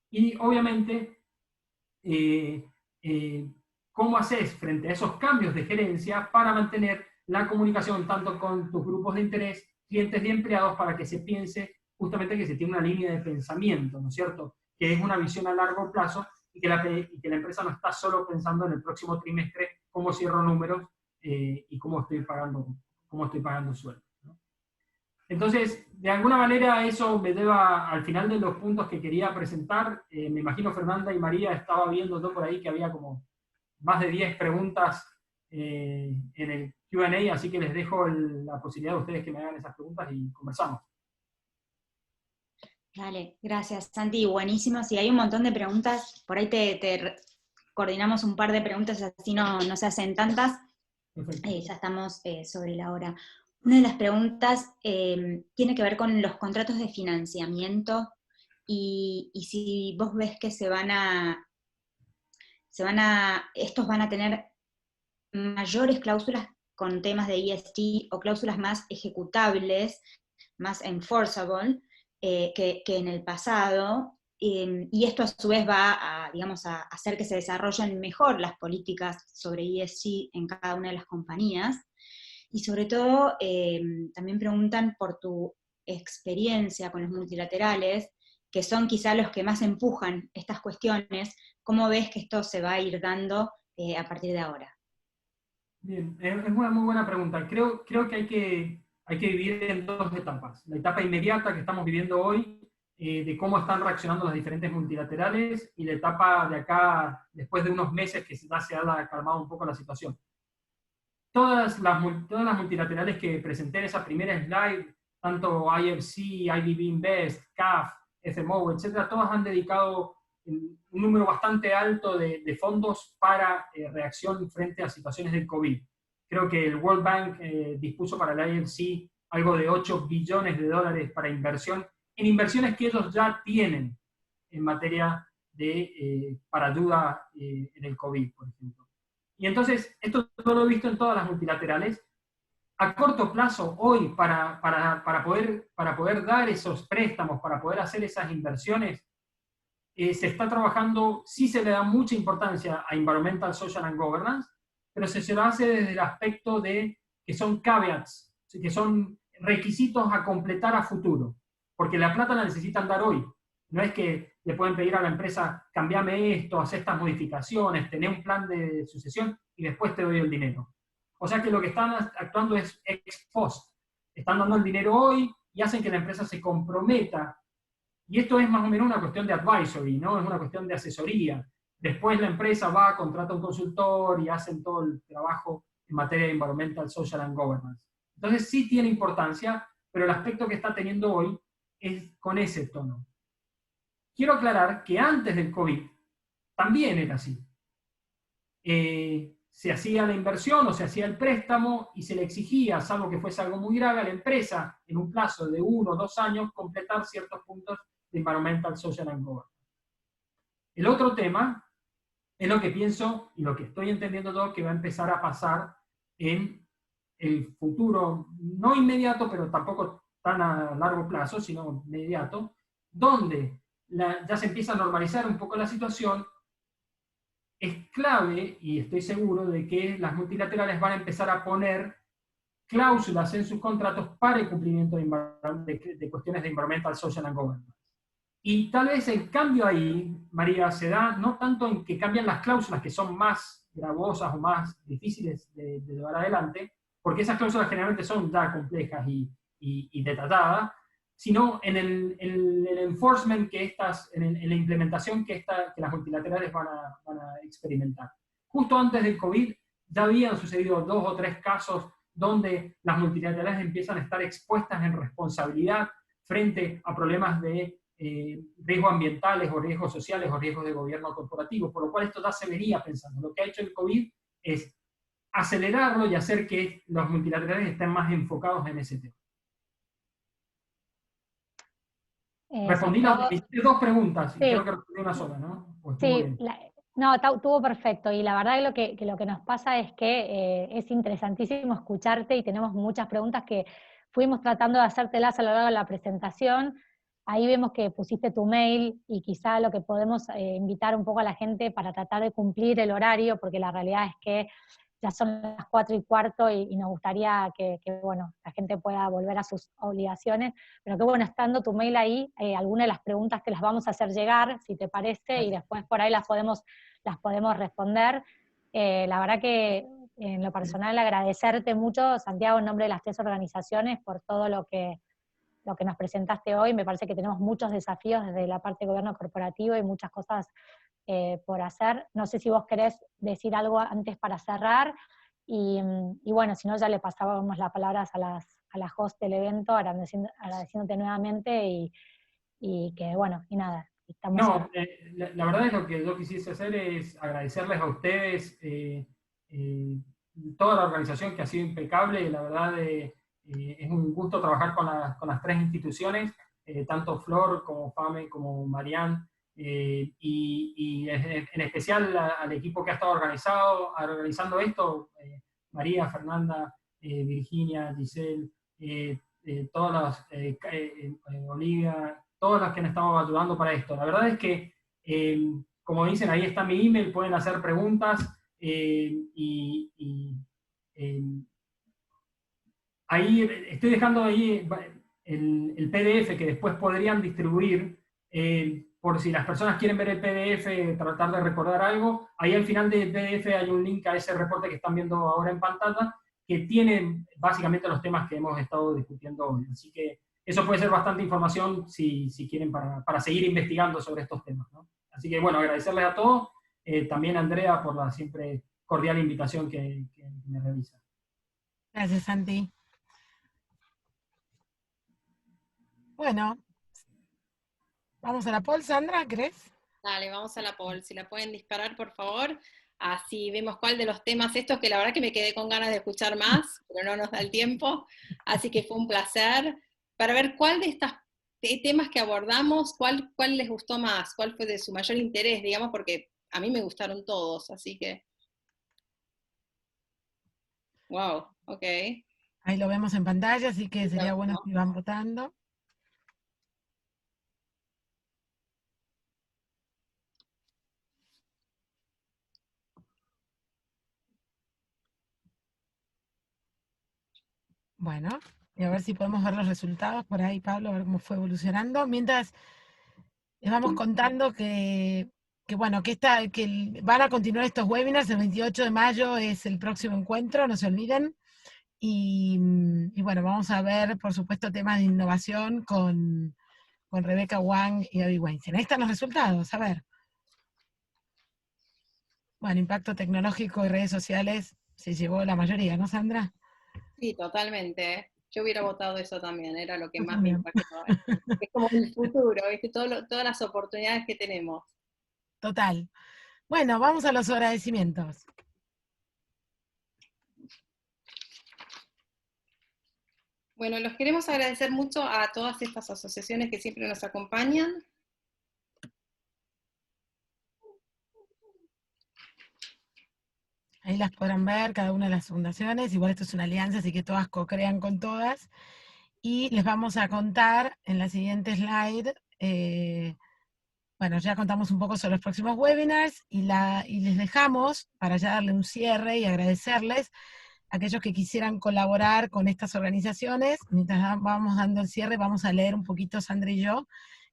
Y obviamente, ¿cómo haces frente a esos cambios de gerencia para mantener la comunicación tanto con tus grupos de interés, clientes y empleados, para que se piense justamente que se tiene una línea de pensamiento, ¿no es cierto? Que es una visión a largo plazo y que la empresa no está solo pensando en el próximo trimestre cómo cierro números y cómo estoy pagando sueldo, ¿no? Entonces, de alguna manera eso me lleva al final de los puntos que quería presentar. Me imagino Fernanda y María, estaba viendo yo por ahí que había como más de 10 preguntas en el Q&A, así que les dejo la posibilidad de ustedes que me hagan esas preguntas y conversamos. Dale, gracias Santi, buenísimo. Si hay un montón de preguntas, por ahí te coordinamos un par de preguntas, así no se hacen tantas. Ya estamos sobre la hora. Una de las preguntas tiene que ver con los contratos de financiamiento y si vos ves que estos van a tener mayores cláusulas con temas de ESG o cláusulas más ejecutables, más enforceable, que en el pasado, y esto a su vez va a, digamos, a hacer que se desarrollen mejor las políticas sobre ESG en cada una de las compañías. Y sobre todo, también preguntan por tu experiencia con los multilaterales, que son quizá los que más empujan estas cuestiones. ¿Cómo ves que esto se va a ir dando a partir de ahora? Bien, es una muy buena pregunta. Creo que hay que dividir en dos etapas. La etapa inmediata que estamos viviendo hoy, de cómo están reaccionando las diferentes multilaterales, y la etapa de acá, después de unos meses que ya se ha calmado un poco la situación. Todas las multilaterales que presenté en esa primera slide, tanto IFC, IDB Invest, CAF, FMO, etc., todas han dedicado un número bastante alto de fondos para reacción frente a situaciones del COVID. Creo que el World Bank dispuso para el IFC algo de $8 billones para inversión, en inversiones que ellos ya tienen en materia para ayuda en el COVID, por ejemplo. Y entonces, esto yo lo he visto en todas las multilaterales. A corto plazo, hoy, para poder dar esos préstamos, para poder hacer esas inversiones, se está trabajando, sí se le da mucha importancia a Environmental, Social and Governance, pero se lo hace desde el aspecto de que son caveats, que son requisitos a completar a futuro, porque la plata la necesitan dar hoy. No es que le pueden pedir a la empresa, cambiame esto, haz estas modificaciones, tené un plan de sucesión y después te doy el dinero. O sea que lo que están actuando es ex post. Están dando el dinero hoy y hacen que la empresa se comprometa. Y esto es más o menos una cuestión de advisory, ¿no? Es una cuestión de asesoría. Después la empresa va, contrata un consultor y hacen todo el trabajo en materia de Environmental, Social and Governance. Entonces sí tiene importancia, pero el aspecto que está teniendo hoy es con ese tono. Quiero aclarar que antes del COVID también era así. Se hacía la inversión o se hacía el préstamo y se le exigía, salvo que fuese algo muy grave, a la empresa en un plazo de 1 o 2 años completar ciertos puntos de Environmental, Social and Governance. El otro tema es lo que pienso y lo que estoy entendiendo yo que va a empezar a pasar en el futuro, no inmediato, pero tampoco tan a largo plazo, sino inmediato, donde ya se empieza a normalizar un poco la situación. Es clave, y estoy seguro, de que las multilaterales van a empezar a poner cláusulas en sus contratos para el cumplimiento de cuestiones de Environmental, Social and Governance. Y tal vez el cambio ahí, María, se da no tanto en que cambian las cláusulas, que son más gravosas o más difíciles de llevar adelante, porque esas cláusulas generalmente son ya complejas y detalladas, sino en el enforcement en la implementación que las multilaterales van a experimentar. Justo antes del COVID ya habían sucedido 2 o 3 casos donde las multilaterales empiezan a estar expuestas en responsabilidad frente a problemas de riesgos ambientales o riesgos sociales o riesgos de gobierno corporativo, por lo cual esto ya se venía pensando. Lo que ha hecho el COVID es acelerarlo y hacer que los multilaterales estén más enfocados en ese tema. Respondí hiciste dos preguntas, y sí. creo que respondí una sola, ¿no? Sí, no, estuvo perfecto, y la verdad que lo que nos pasa es que es interesantísimo escucharte y tenemos muchas preguntas que fuimos tratando de hacértelas a lo largo de la presentación. Ahí vemos que pusiste tu mail y quizá lo que podemos invitar un poco a la gente para tratar de cumplir el horario, porque la realidad es que ya son las 4:15 y nos gustaría que, bueno, la gente pueda volver a sus obligaciones, pero que bueno, estando tu mail ahí, algunas de las preguntas te las vamos a hacer llegar, si te parece, y después por ahí las podemos responder. La verdad que en lo personal agradecerte mucho, Santiago, en nombre de las 3 organizaciones, por todo lo que nos presentaste hoy. Me parece que tenemos muchos desafíos desde la parte de gobierno corporativo y muchas cosas por hacer. No sé si vos querés decir algo antes para cerrar, y bueno, si no ya le pasábamos las palabras a la host del evento, agradeciéndote nuevamente, y que bueno, y nada. No, la verdad es lo que yo quisiese hacer es agradecerles a ustedes, toda la organización que ha sido impecable. La verdad es un gusto trabajar con las 3 instituciones, tanto Flor como Fame como Marianne, y en especial al equipo que ha estado organizando esto, María, Fernanda, Virginia, Giselle, todas las, Olivia, todas las que han estado ayudando para esto. La verdad es que, como dicen, ahí está mi email, pueden hacer preguntas, ahí estoy dejando ahí el PDF que después podrían distribuir, por si las personas quieren ver el PDF, tratar de recordar algo. Ahí al final del PDF hay un link a ese reporte que están viendo ahora en pantalla, que tiene básicamente los temas que hemos estado discutiendo hoy. Así que eso puede ser bastante información si quieren para seguir investigando sobre estos temas, ¿no? Así que bueno, agradecerles a todos, también a Andrea por la siempre cordial invitación que me realiza. Gracias, Santi. Bueno, vamos a la poll, Sandra, ¿crees? Dale, vamos a la poll. Si la pueden disparar, por favor. Así vemos cuál de los temas estos, que la verdad que me quedé con ganas de escuchar más, pero no nos da el tiempo. Así que fue un placer. Para ver cuál de estos temas que abordamos, cuál les gustó más, cuál fue de su mayor interés, digamos, porque a mí me gustaron todos, así que... Wow, ok. Ahí lo vemos en pantalla, así que sería bueno si van votando. Bueno, y a ver si podemos ver los resultados por ahí, Pablo, a ver cómo fue evolucionando. Mientras les vamos contando que bueno, que van a continuar estos webinars. El 28 de mayo es el próximo encuentro, no se olviden. Y bueno, vamos a ver, por supuesto, temas de innovación con Rebecca Wang y Gaby Weinstein. Ahí están los resultados, a ver. Bueno, impacto tecnológico y redes sociales se llevó la mayoría, ¿no, Sandra? Sí, totalmente. Yo hubiera votado eso también, era lo que más me impactó. Es como el futuro, ¿viste? Todas las oportunidades que tenemos. Total. Bueno, vamos a los agradecimientos. Bueno, los queremos agradecer mucho a todas estas asociaciones que siempre nos acompañan. Ahí las podrán ver, cada una de las fundaciones. Igual esto es una alianza, así que todas co-crean con todas. Y les vamos a contar en la siguiente slide, bueno, ya contamos un poco sobre los próximos webinars, y les dejamos, para ya darle un cierre y agradecerles a aquellos que quisieran colaborar con estas organizaciones. Mientras vamos dando el cierre, vamos a leer un poquito, Sandra y yo,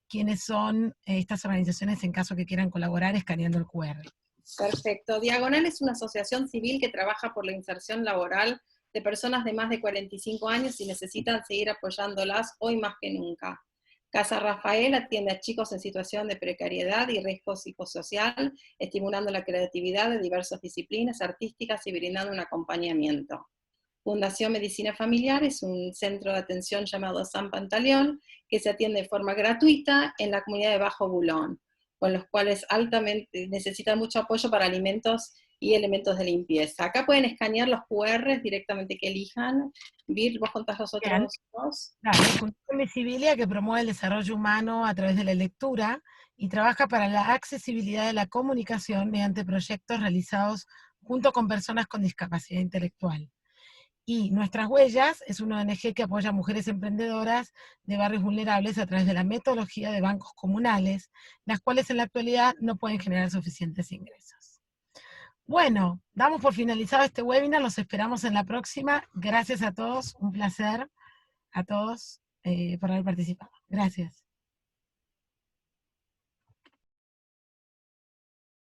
quiénes son estas organizaciones en caso que quieran colaborar escaneando el QR. Perfecto. Diagonal es una asociación civil que trabaja por la inserción laboral de personas de más de 45 años y necesitan seguir apoyándolas hoy más que nunca. Casa Rafael atiende a chicos en situación de precariedad y riesgo psicosocial, estimulando la creatividad de diversas disciplinas artísticas y brindando un acompañamiento. Fundación Medicina Familiar es un centro de atención llamado San Pantaleón, que se atiende de forma gratuita en la comunidad de Bajo Bulón, con los cuales altamente necesitan mucho apoyo para alimentos y elementos de limpieza. Acá pueden escanear los QRs directamente que elijan. Vir, vos contás los otros dos. La Fundación Visibilia, que promueve el desarrollo humano a través de la lectura y trabaja para la accesibilidad de la comunicación mediante proyectos realizados junto con personas con discapacidad intelectual. Y Nuestras Huellas es una ONG que apoya a mujeres emprendedoras de barrios vulnerables a través de la metodología de bancos comunales, las cuales en la actualidad no pueden generar suficientes ingresos. Bueno, damos por finalizado este webinar, los esperamos en la próxima. Gracias a todos, un placer a todos por haber participado. Gracias.